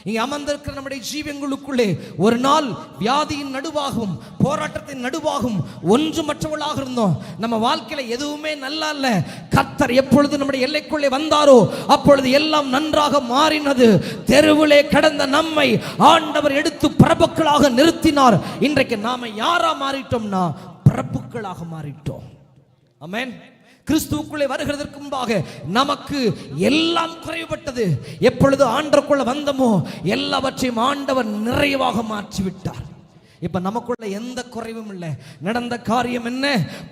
இங்கே அமர்ந்திருக்கிற நம்முடைய ஜீவங்களுக்குள்ளே ஒரு நாள் வியாதியின் நடுவாகவும் போராட்டத்தின் நடுவாகவும் ஒன்றுமற்றவர்களாக இருந்தோம். நம்ம வாழ்க்கையில எதுவுமே நல்லா இல்ல. கர்த்தர் எப்பொழுது நம்முடைய எல்லைக்குள்ளே வந்தாரோ அப்பொழுது எல்லாம் நன்றாக மாறினது. தெருவிலே கடந்த நம்மை ஆண்டவர் எடுத்து பிரபுக்களாக நிறுத்தினார். இன்றைக்கு நாம யாரா மாறிட்டோம்னா பிரபுக்களாக மாறிட்டோம். ஆமென். கிறிஸ்துவுக்குள்ளே வருகிறதற்கு முன்பாக நமக்கு எல்லாம் குறைபட்டது. எப்பொழுது ஆண்டவருக்குள்ள வந்தமோ எல்லாவற்றையும் ஆண்டவர் நிறைவாக மாற்றிவிட்டார். இப்ப நமக்குள்ள எந்த குறைவும் இல்லை. நடந்த காரியம் என்ன?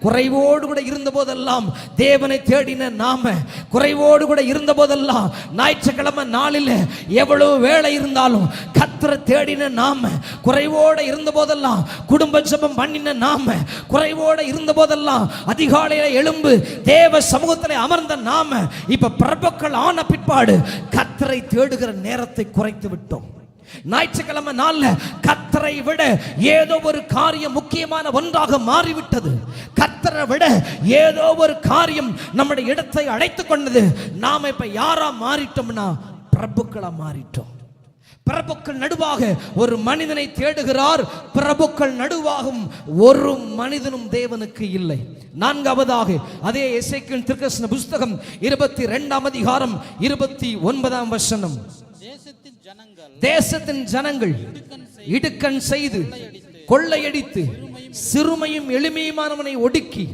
குறைவோடு கூட இருந்த போதெல்லாம் தேவனை தேடின நாம, குறைவோடு கூட இருந்த போதெல்லாம் ஞாயிற்றுக்கிழமை நாளில் எவ்வளவு வேலை இருந்தாலும் கர்த்தரை தேடின நாம, குறைவோடு இருந்த போதெல்லாம் குடும்ப ஜெபம் பண்ணின நாம, குறைவோடு இருந்த போதெல்லாம் அதிகாலையில எழும்பு தேவ சமூகத்தில் அமர்ந்த நாம, இப்ப பிரபுக்கள் ஆன பிற்பாடு கர்த்தரை தேடுகிற நேரத்தை குறைத்து விட்டோம். ஞாயிற்றுக்கிழமை நாள்ல கர்த்தரை விட ஏதோ ஒரு காரியம் முக்கியமான ஒன்றாக மாறிவிட்டது. கர்த்தரை விட ஏதோ ஒரு காரியம் நம்முடைய இடத்தை அழைத்துக் கொண்டது. நாம இப்ப யாரா மாறிட்டோம்னா பிரபுக்களா மாறிட்டோம். பிரபுக்கள் நடுவாக ஒரு மனிதனை தேடுகிறார். பிரபுக்கள் நடுவாகும் ஒரு மனிதனும் தேவனுக்கு இல்லை. நான்காவதாக அதே எசேக்கியேல் தீர்க்கதரிசன புத்தகம் 22ஆம் அதிகாரம் 29ஆம் வசனம். தேசத்தின் ஜனங்கள் இடுக்கண் செய்து கொள்ளையடித்து சிறுமையும் எளிமையுமானவனை ஒடுக்கி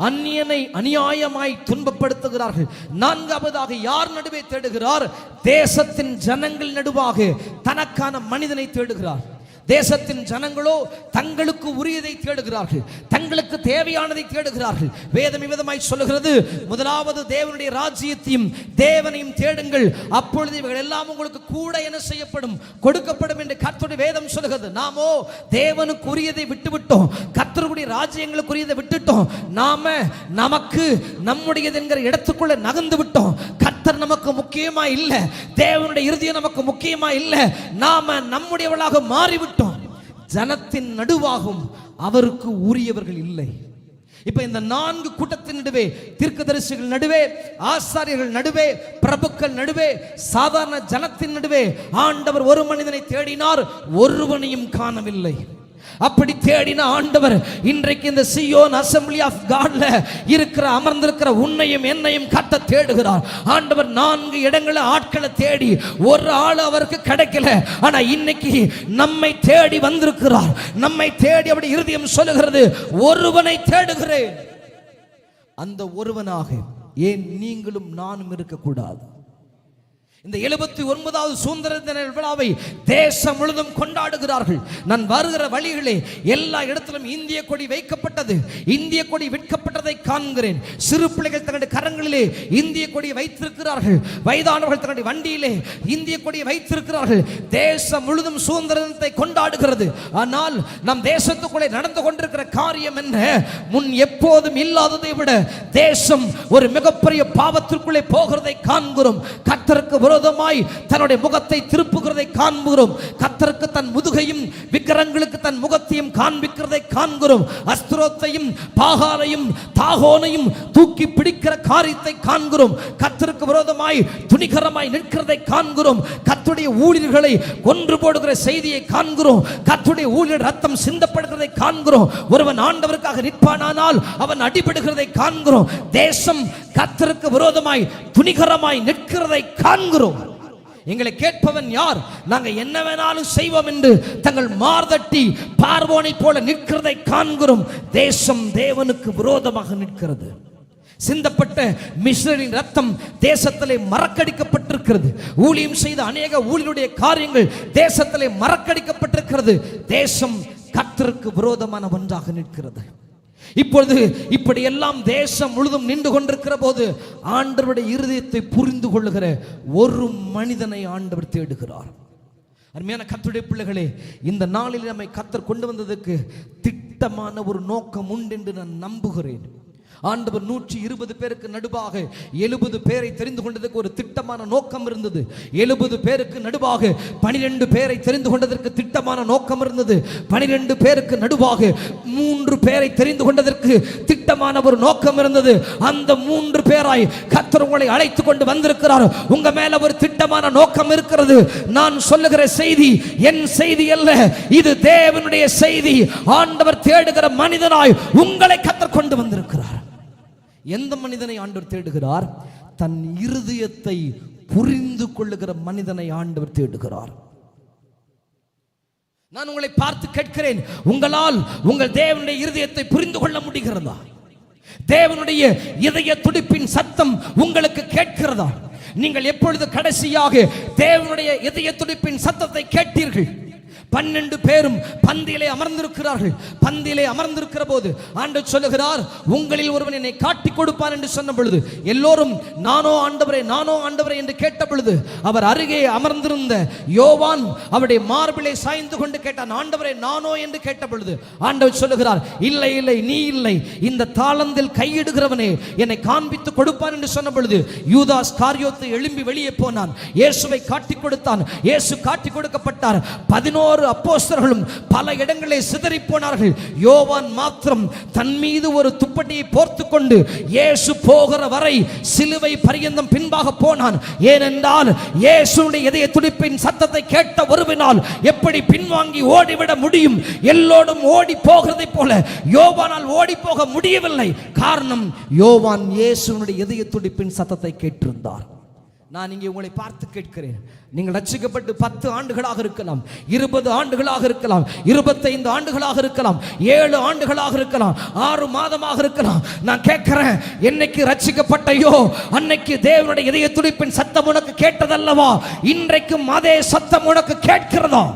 அந்நியனை அநியாயமாய் துன்பப்படுத்துகிறார்கள். நான்காவதாக யார் நடுவே தேடுகிறார்? தேசத்தின் ஜனங்கள் நடுவாக தனக்கான மனிதனை தேடுகிறார். தேசத்தின் ஜனங்களோ தங்களுக்கு உரியதை தேடுகிறார்கள், தங்களுக்கு தேவையானதை தேடுகிறார்கள். வேதம் விதமாய் சொல்லுகிறது, முதலாவது தேவனுடைய ராஜ்யத்தையும் தேவனையும் தேடுங்கள், அப்பொழுது இவைகள் எல்லாம் உங்களுக்கு கூட என்ன செய்யப்படும்? கொடுக்கப்படும் என்று கர்த்தருடைய வேதம் சொல்லுகிறது. நாமோ தேவனுக்கு உரியதை விட்டுவிட்டோம், கர்த்தருடைய ராஜ்யங்களுக்கு உரியதை விட்டுட்டோம். நாம நமக்கு நம்முடையது என்கிற இடத்துக்குள்ள நகர்ந்து விட்டோம். கர்த்தர் நமக்கு முக்கியமா இல்ல, தேவனுடைய இறுதியம் நமக்கு முக்கியமா இல்ல, நாம நம்முடையவளாக மாறிவிட்டோம். ஜனத்தின் நடுவாகும் அவருக்கு உரியவர்கள் இல்லை. இப்ப இந்த 4 கூட்டத்தின் நடுவே, தீர்க்கதரிசிகள் நடுவே, ஆசாரியர்கள் நடுவே, பிரபுக்கள் நடுவே, சாதாரண ஜனத்தின் நடுவே ஆண்டவர் ஒரு மனிதனை தேடினார், ஒருவனையும் காணவில்லை. அப்படி தேடின ஆண்டவர் இன்றைக்கு இந்த சியோன் அசெம்பிளி ஆஃப் காட்ல இருக்கிற அமர்ந்திருக்கிற உன்னையும் என்னையும் கட்ட தேடுகிறார். ஆண்டவர் 4 இடங்களை ஆட்களை தேடி ஒரு ஆள் அவருக்கு கிடைக்கல. ஆனா இன்னைக்கு நம்மை தேடி வந்திருக்கிறார். நம்மை தேடி அப்படி இருதயம் சொல்லுகிறது, ஒருவனை தேடுகிறேன். அந்த ஒருவனாக ஏன் நீங்களும் நானும் இருக்கக்கூடாது? இந்த 79வது சுதந்திர தின விழாவை தேசம் முழுதும் கொண்டாடுகிறார்கள். நான் வருகிற வழிகளே எல்லா இடத்திலும் இந்திய கொடி வைக்கப்பட்டது, இந்திய கொடி விற்கப்பட்டதை காண்கிறேன். சிறு பிள்ளைகள் தங்களுடைய கரங்களிலே இந்திய கொடியை வைத்திருக்கிறார்கள், வயதானவர்கள் தங்களுடைய வண்டியிலே இந்திய கொடியை வைத்திருக்கிறார்கள். தேசம் முழுதும் சுதந்திர தினத்தை கொண்டாடுகிறது. ஆனால் நம் தேசத்துக்குள்ளே நடந்து கொண்டிருக்கிற காரியம் என்ன? முன் எப்போதும் இல்லாததை விட தேசம் ஒரு மிகப்பெரிய பாவத்திற்குள்ளே போகிறதை காண்கிறோம். கர்த்தருக்கு விரோதமாய் தன்னுடைய முகத்தை திருப்புகிறதை காண்கிறோம். கர்த்தருக்கு தன் முதுகையும் விக்கிரங்களுக்கு தன் முகத்தையும் காண்பிக்கிறதை காண்கிறோம். அஸ்திரோத்தையும் பாகாலையும் தாகோனையும் தூக்கி பிடிக்கிற காரியத்தை காண்கிறோம். கர்த்தருக்கு விரோதமாய் துணிகரமாய் நிற்கிறதை காண்கிறோம். கர்த்தருடைய ஊழியர்களை கொன்று போடுகிற செய்தியை காண்கிறோம். கர்த்தருடைய ஊழியர் ரத்தம் சிந்தப்படுகிறதை காண்கிறோம். ஒருவன் ஆண்டவருக்காக நிற்பானால் அவன் அடிபடுகிறதை காண்கிறோம். தேசம் கர்த்தருக்கு விரோதமாய் துணிகரமாய் நிற்கிறதை காண்கிறோம். எங்களை கேட்பவன் யார்? நாங்கள் என்ன வேணாலும் செய்வோம் என்று தங்கள் மார்தட்டி பார்வோனை போல நிற்கிறதை காண்கிறோம். தேசம் தேவனுக்கு விரோதமாக நிற்கிறது. சிந்தப்பட்ட மிஸ்ரரின் ரத்தம் தேசத்திலே மறக்கடிக்கப்பட்டிருக்கிறது. ஊழியம் செய்த அநேக ஊழியருடைய காரியங்கள் தேசத்திலே மறக்கடிக்கப்பட்டிருக்கிறது. தேசம் கர்த்தருக்கு விரோதமான ஒன்றாக நிற்கிறது. இப்பொழுது இப்படி எல்லாம் தேசம் முழுதும் நின்று கொண்டிருக்கிற போது ஆண்டவருடைய இருதயத்தை புரிந்து கொள்ளுகிற ஒரு மனிதனை ஆண்டவர் தேடுகிறார். அருமையான கர்த்தருடைய பிள்ளைகளே, இந்த நாளில் நம்மை கர்த்தர் கொண்டு வந்ததுக்கு திட்டமான ஒரு நோக்கம் உண்டு என்று நான் நம்புகிறேன். ஆண்டவர் 120 பேருக்கு நடுவாக 70 பேரை தெரிந்து கொண்டதற்கு ஒரு திட்டமான நோக்கம் இருந்தது. 70 பேருக்கு நடுவாக 12 பேரை தெரிந்து கொண்டதற்கு திட்டமான நோக்கம் இருந்தது. 12 பேருக்கு நடுவாக 3 பேரை தெரிந்து கொண்டதற்கு திட்டமான ஒரு நோக்கம் இருந்தது. அந்த 3 பேராய் கர்த்தர் உங்களை அழைத்து கொண்டு வந்திருக்கிறார். உங்க மேல ஒரு திட்டமான நோக்கம் இருக்கிறது. நான் சொல்லுகிற செய்தி என் செய்தி அல்ல, இது தேவனுடைய செய்தி. ஆண்டவர் தேடுகிற மனிதனாய் உங்களை கர்த்தர் கொண்டு வந்திருக்கிறார். எந்த மனிதனை ஆண்டவர் தேடுகிறார்? தன் இருதயத்தை புரிந்து கொள்ளுகிற மனிதனை ஆண்டவர் தேடுகிறார். நான் உங்களை பார்த்து கேட்கிறேன், உங்களால் உங்கள் தேவனுடைய இருதயத்தை புரிந்து கொள்ள முடிகிறதா? தேவனுடைய இதய துடிப்பின் சத்தம் உங்களுக்கு கேட்கிறதா? நீங்கள் எப்பொழுது கடைசியாக தேவனுடைய இதய துடிப்பின் சத்தத்தை கேட்டீர்கள்? 12 பேரும் பந்தியிலே அமர்ந்திருக்கிறார்கள். பந்தியிலே அமர்ந்திருக்கிற போது ஆண்டவர் சொல்லுகிறார், உங்களில் ஒருவன் என்னை காட்டி கொடுப்பான் என்று சொன்ன பொழுது எல்லோரும் நானோ ஆண்டவரே, நானோ ஆண்டவரே என்று கேட்ட பொழுது அவர் அருகே அமர்ந்திருந்த யோவான் அவருடைய மார்பிலே சாய்ந்து கொண்டு கேட்டான், ஆண்டவரே நானோ என்று கேட்ட பொழுது ஆண்டவர் சொல்லுகிறார், இல்லை இல்லை, நீ இல்லை, இந்த தாளந்தில் கையிடுகிறவனே என்னை காண்பித்து கொடுப்பான் என்று சொன்ன பொழுது யூதாஸ் காரியோத்தை எழும்பி வெளியே போனான். இயேசுவை காட்டி கொடுத்தான். இயேசு காட்டி கொடுக்கப்பட்டார். 11 அப்போஸ்தலர்களும் பல இடங்களிலே சிதறி போனார்கள். யோவான் மாத்திரம் தன் மீது ஒரு துப்பட்டியை போர்த்துக் கொண்டு இயேசு போகிற வரை சிலுவை பரியந்தம் பின்பாக போனான். ஏனென்றால் இயேசுடைய இதய துடிப்பின் சத்தத்தை கேட்ட ஒருவனால் எப்படி பின்வாங்கி ஓடிவிட முடியும்? எல்லோரும் ஓடி போகிறதை போல யோவானால் ஓடி போக முடியவில்லை. காரணம், யோவான் இயேசுடைய இதய துடிப்பின் சத்தத்தை கேட்டிருந்தார். நான் இங்கே உங்களை பார்த்து கேட்கிறேன், நீங்கள் ரட்சிக்கப்பட்டு 10 ஆண்டுகளாக இருக்கலாம், 20 ஆண்டுகளாக இருக்கலாம், 25 ஆண்டுகளாக இருக்கலாம், 7 ஆண்டுகளாக இருக்கலாம், 6 மாதமாக இருக்கலாம். நான் கேட்கிறேன், என்னைக்கு ரட்சிக்கப்பட்டையோ அன்னைக்கு தேவனுடைய இதய துடிப்பின் சத்தம் உனக்கு கேட்டதல்லவா? இன்றைக்கும் அதே சத்தம் உனக்கு கேட்கிறதா?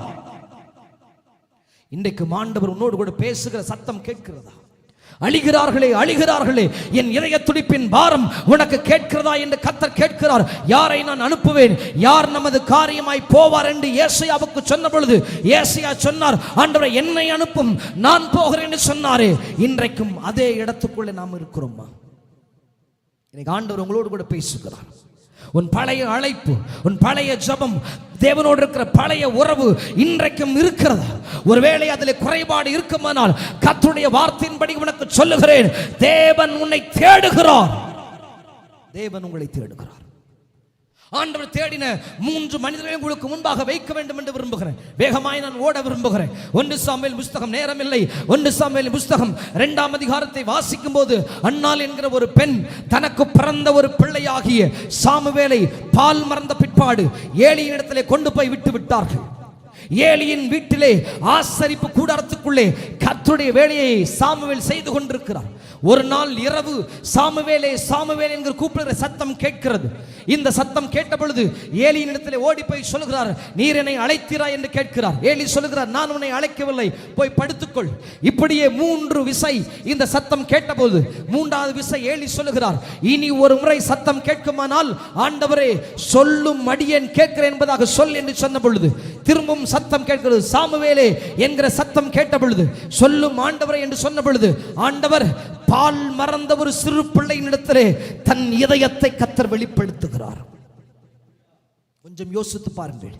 இன்றைக்கு ஆண்டவர் உன்னோடு கூட பேசுகிற சத்தம் கேட்கிறதா? அழிகிறார்களே அழிகிறார்களே, என் இதய துடிப்பின் பாரம் உனக்கு கேட்கிறதா என்று கர்த்தர் கேட்கிறார். யாரை நான் அனுப்புவேன்? யார் நமது காரியமாய் போவார் என்று ஏசாயாவுக்கு சொன்ன பொழுது ஏசாயா சொன்னார், ஆண்டவரே என்னை அனுப்பும், நான் போகிறேன் என்று சொன்னாரே. இன்றைக்கும் அதே இடத்துக்குள்ளே நாம் இருக்கிறோமா? இன்னைக்கு ஆண்டவர் உங்களோடு கூட பேசுகிறார். உன் பழைய அழைப்பு, உன் பழைய ஜெபம், தேவனோடு இருக்கிற பழைய உறவு இன்றைக்கும் இருக்கிறதா? ஒருவேளை அதில் குறைபாடு இருக்குமானால் கர்த்தருடைய வார்த்தையின்படி உனக்கு சொல்லுகிறேன், தேவன் உன்னை தேடுகிறார். தேவன் உங்களை தேடுகிறார். ஆண்டவர் தேடின 3 மனிதர்களை உங்களுக்கு முன்பாக வைக்க வேண்டும் என்று விரும்புகிறேன். வேகமாய் நான் ஓட விரும்புகிறேன். 1 சாமுவேல் புஸ்தகம், நேரமில்லை, 1 சாமுவேல் புஸ்தகம் 2ஆம் அதிகாரத்தை வாசிக்கும் போது அன்னாள் என்கிற ஒரு பெண் தனக்கு பிறந்த ஒரு பிள்ளையாகிய சாமுவேலை பால் மறந்த பிற்பாடு ஏலியின் இடத்திலே கொண்டு போய் விட்டு விட்டார்கள். ஏலியின் வீட்டிலே ஆசரிப்பு கூடாரத்துக்குள்ளே கர்த்தருடைய வேலையை சாமுவேல் செய்து கொண்டிருக்கிறார். ஒரு நாள் இரவு சாமுவேலே சாமுவேல் என்கிற கூப்பிடுகிற சத்தம் கேட்கிறது. இந்த சத்தம் கேட்ட பொழுது ஏலியின் இடத்திலே ஓடி போய் சொல்லுகிறார், நீர் என்னை அழைத்தீரா என்று கேட்கிறார். ஏலி சொல்லுகிறார், நான் உன்னை அழைக்கவில்லை, போய் படுத்துக்கொள். இப்படியே 3 விசை இந்த சத்தம் கேட்டபோது 3வது விசை ஏலி சொல்லுகிறார், இனி ஒரு முறை சத்தம் கேட்குமானால் ஆண்டவரே சொல்லும் அடியேன் கேட்கிறேன் என்பதாக சொல் என்று சொன்ன பொழுது திரும்பவும் சத்தம் கேட்கிறது. சாமுவேலே என்கிற சத்தம் கேட்ட பொழுது சொல்லும் ஆண்டவரே என்று சொன்ன பொழுது ஆண்டவர் பால் மறந்த ஒரு சிறு பிள்ளையினிடத்திலே தன் இதயத்தை கர்த்தர் வெளிப்படுத்துகிறார். கொஞ்சம் யோசித்து பாருங்கள்.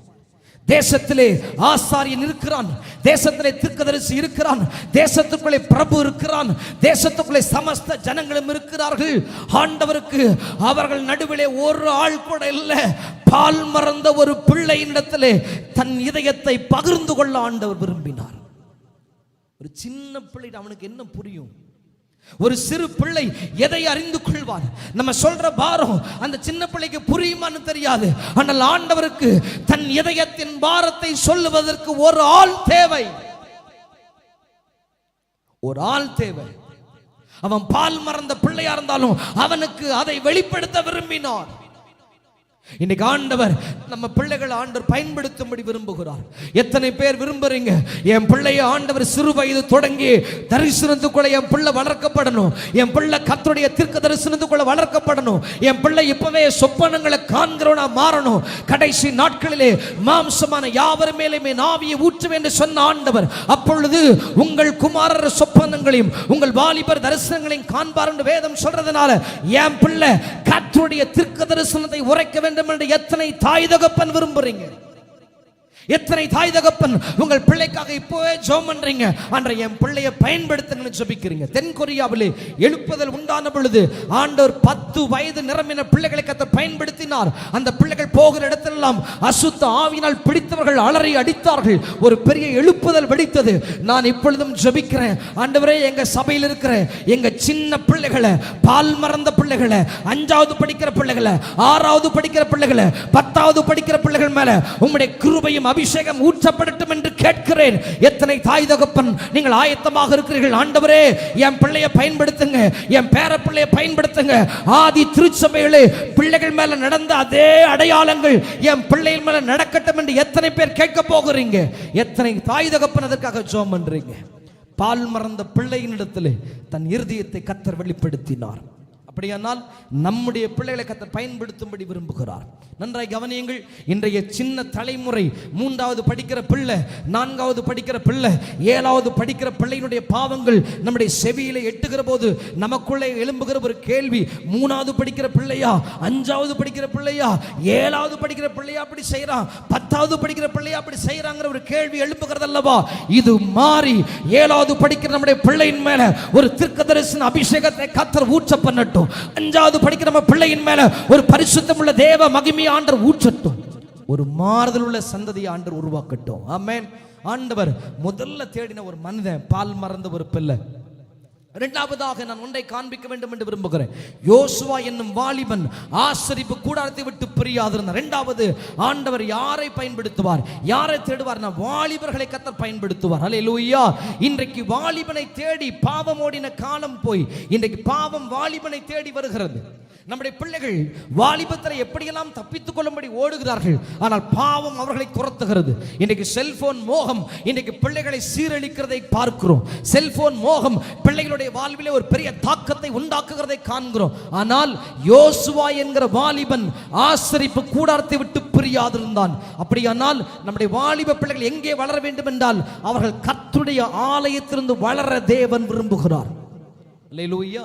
தேசத்திலே ஆசாரியன் இருக்கிறான், தேசத்திலே தீர்க்கதரிசி இருக்கிறான், தேசத்துக்குள்ளே பிரபு இருக்கிறான், தேசத்துக்குள்ளே சமஸ்த ஜனங்களும் இருக்கிறார்கள். ஆண்டவருக்கு அவர்கள் நடுவிலே ஒரு ஆள் கூட இல்லை. பால் மறந்த ஒரு பிள்ளையினிடத்திலே தன் இதயத்தை பகிர்ந்து கொள்ள ஆண்டவர் விரும்பினார். ஒரு சின்ன பிள்ளை அவனுக்கு என்ன புரியும்? ஒரு சிறு பிள்ளை எதை அறிந்து கொள்வார்? நம்ம சொல்ற பாரம் அந்த சின்ன பிள்ளைக்கு புரியுமான்னு தெரியாது. ஆனால் ஆண்டவருக்கு தன் இதயத்தின் பாரத்தை சொல்லுவதற்கு ஒரு ஆள் தேவை, ஒரு ஆள் தேவை. அவன் பால் மறந்த பிள்ளையா இருந்தாலும் அவனுக்கு அதை வெளிப்படுத்த விரும்பினார். இன்னைக்கு ஆண்டவர் நம்ம பிள்ளைகளை ஆண்டவர் பயன்படுத்தும்படி விரும்புகிறார். எத்தனை பேர் விரும்புறீங்க? என் பிள்ளைய ஆண்டவர் சிறு வயது தொடங்கி தரிசனத்துக்குள்ள என் பிள்ளை வளர்க்கப்படணும், என் பிள்ளை கர்த்தருடைய தீர்க்க தரிசனத்துக்குள்ள வளர்க்கப்படணும், என் பிள்ளை இப்பவே சொப்பனங்களை காண்கிறவனா மாறணும், கடைசி நாட்களிலே மாம்சமான யாவர் மேலுமே ஆவியை ஊற்றுவேன் என்று சொன்ன ஆண்டவர் அப்பொழுது உங்கள் குமாரர் சொப்பனங்களையும் உங்கள் வாலிபர் தரிசனங்களையும் காண்பார் என்று வேதம் சொல்றதுனால என் பிள்ளை கர்த்தருடைய தீர்க்க தரிசனத்தை உரைக்க வேண்டும் என்று எத்தனை தாய் தகப்பன் விரும்புறீங்க? எத்தனை தாய் தகப்பன் உங்கள் பிள்ளைக்காக இப்போவே ஜெபம் பண்றீங்க? அன்றைய என் பிள்ளையை பயன்படுத்துங்கன்னு ஜெபிக்கிறீங்க. தென் கொரியாவிலே எழுப்புதல் உண்டான பொழுது ஆண்டவர் 10 வயது நிரம்பின பிள்ளைகளை கர்த்தர் பயன்படுத்தினார். அந்த பிள்ளைகள் போகிற இடத்திலெல்லாம் அசுத்த ஆவியினால் பிடித்தவர்கள் அலறி அடித்தார்கள். ஒரு பெரிய எழுப்புதல் வெடித்தது. நான் இப்பொழுதும் ஜெபிக்கிறேன், ஆண்டவரே எங்க சபையில் இருக்கிற எங்க சின்ன பிள்ளைகளை, பால் மறந்த பிள்ளைகளை, 5வது படிக்கிற பிள்ளைகளை, 6வது படிக்கிற பிள்ளைகளை, 10வது படிக்கிற பிள்ளைகள் மேல உம்முடைய கிருபையும் அபிஷேகம் ஊற்றப்படட்டும் என்று கேட்கிறேன். எத்தனை தாய் தகப்பன் நீங்கள் ஆயத்தமாக இருக்கிறீர்கள்? ஆண்டவரே என் பிள்ளையை பயன்படுத்துங்க, என் பேர பிள்ளையை பயன்படுத்துங்க. ஆதி திருச்சபையிலே பிள்ளைகள் மேல நடந்த அதே அடையாளங்கள் என் பிள்ளைகள் மேல நடக்கட்டும் என்று எத்தனை பேர் கேட்க போகிறீங்க? எத்தனை தாய் தகப்பன் அதற்காக ஜெபம் பண்றீங்க? பால் மறந்த பிள்ளையினிடத்திலே தன் இருதயத்தை கர்த்தர் வெளிப்படுத்தினார். அப்படியானால் நம்முடைய பிள்ளைகளை கர்த்தர் பயன்படுத்தும்படி விரும்புகிறார். நன்றாய் கவனியுங்கள். இன்றைய சின்ன தலைமுறை 3வது படிக்கிற பிள்ளை, 4வது படிக்கிற பிள்ளை, 7வது படிக்கிற பிள்ளையினுடைய பாவங்கள் நம்முடைய செவியிலே எட்டுகிற போது நமக்குள்ளே எழும்புகிற ஒரு கேள்வி, 3வது படிக்கிற பிள்ளையா, 5வது படிக்கிற பிள்ளையா, 7வது படிக்கிற பிள்ளையா அப்படி செய்யறான், 10வது படிக்கிற பிள்ளையா அப்படி செய்யறாங்கிற ஒரு கேள்வி எழும்புகிறது அல்லவா? இது மாறி 7வது படிக்கிற நம்முடைய பிள்ளையின் மேல ஒரு தீர்க்கதரிசன அபிஷேகத்தை கர்த்தர் ஊற்ற பண்ணட்டும். 5வது படிக்கிற நம்ம பிள்ளையின் மேல ஒரு பரிசுத்தம் உள்ள தேவ மகிமை ஆண்டவர் ஊற்றட்டும். ஒரு மாறுதல் உள்ள சந்ததியை ஆண்டவர் உருவாக்கட்டும். ஆமென். ஆண்டவர் முதல்ல தேடின ஒரு மனிதன் பால் மறந்த ஒரு பிள்ளை. இரண்டாவதாக நான் ஒன்றை காண்பிக்க வேண்டும் என்று விரும்புகிறேன். யோசுவா என்னும் வாலிபன் ஆசரிப்பு கூடாரத்தை விட்டு பிரியாதிருந்தார். இரண்டாவது ஆண்டவர் யாரை பயன்படுத்துவார், யாரை தேடுவார்? வாலிபர்களை கர்த்தர் பயன்படுத்துவார். அல்லேலூயா. இன்றைக்கு வாலிபனை தேடி பாவம் ஓடின காலம் போய் இன்றைக்கு பாவம் வாலிபனை தேடி வருகிறது. நம்முடைய பிள்ளைகள் வாலிபத்தில் எப்படியெல்லாம் தப்பித்துக் கொள்ளும்படி ஓடுகிறார்கள், ஆனால் பாவம் அவர்களை துரத்துகிறது. இன்றைக்கு செல்போன் மோகம் இன்றைக்கு பிள்ளைகளை சீரழிக்கிறதை பார்க்கிறோம். செல்போன் மோகம் பிள்ளைகளுடைய வாழ்விலே ஒரு பெரிய தாக்கத்தை உண்டாக்குகிறதை காண்கிறோம். ஆனால் யோசுவா என்கிற வாலிபன் ஆசரிப்பு கூடாரத்தை விட்டு பிரியாதிருந்தான். அப்படியானால் நம்முடைய வாலிப பிள்ளைகள் எங்கே வளர வேண்டும் என்றால் அவர்கள் கர்த்தருடைய ஆலயத்திலிருந்து வளர தேவன் விரும்புகிறார். அல்லேலூயா.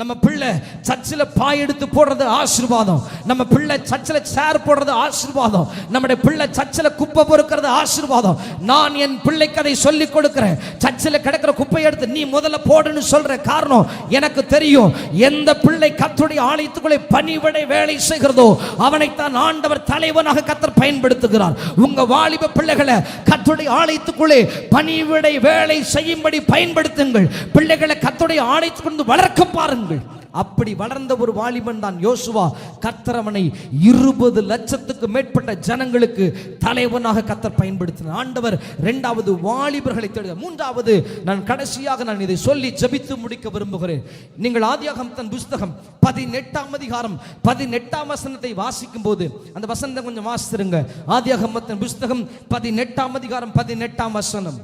நம்ம பிள்ளை சர்ச்சில் பாய் எடுத்து போடுறது ஆசீர்வாதம், நம்ம பிள்ளை சர்ச்சில் சேர் போடுறது ஆசீர்வாதம், நம்முடைய பிள்ளை சர்ச்சில் குப்பை பொறுக்கிறது ஆசீர்வாதம். நான் என் பிள்ளைக்கு அதை சொல்லிக் கொடுக்கிறேன். சர்ச்சில் கிடக்கிற குப்பையை எடுத்து நீ முதல்ல போடுன்னு சொல்ற காரணம் எனக்கு தெரியும். எந்த பிள்ளை கர்த்தருடைய ஆலயத்துக்குள்ளே பணிவிடை வேலை செய்கிறதோ அவனைத்தான் ஆண்டவர் தலைவனாக கர்த்தர் பயன்படுத்துகிறார். உங்க வாலிப பிள்ளைகளை கர்த்தருடைய ஆலயத்துக்குள்ளே பணிவிடை வேலை செய்யும்படி பயன்படுத்துங்கள். பிள்ளைகளை கர்த்தருடைய ஆலயத்துக்குள்ள வளர்க்க பாருங்கள். அப்படி வளர்ந்த ஒரு வாலிபன் தான் யோசுவா. கர்த்தர் அவனை 20 லட்சத்துக்கு மேற்பட்ட ஜனங்களுக்கு தலைவனாக கர்த்தர் பயன்படுத்தினார். ஆண்டவர் இரண்டாவது வாலிபர்களை தேடுகிறார். மூன்றாவது நான் கடைசியாக இதை சொல்லி ஜெபித்து முடிக்க விரும்புகிறேன். நீங்கள் ஆதியாகமத்தின் புத்தகம் 18ஆம் அதிகாரம் 18ஆம் வசனத்தை வாசிக்கும் போது அந்த வசனத்தை கொஞ்சம் வாசிருங்க. ஆதியாகமத்தின் புத்தகம் 18ஆம் அதிகாரம் 18ஆம் வசனம்.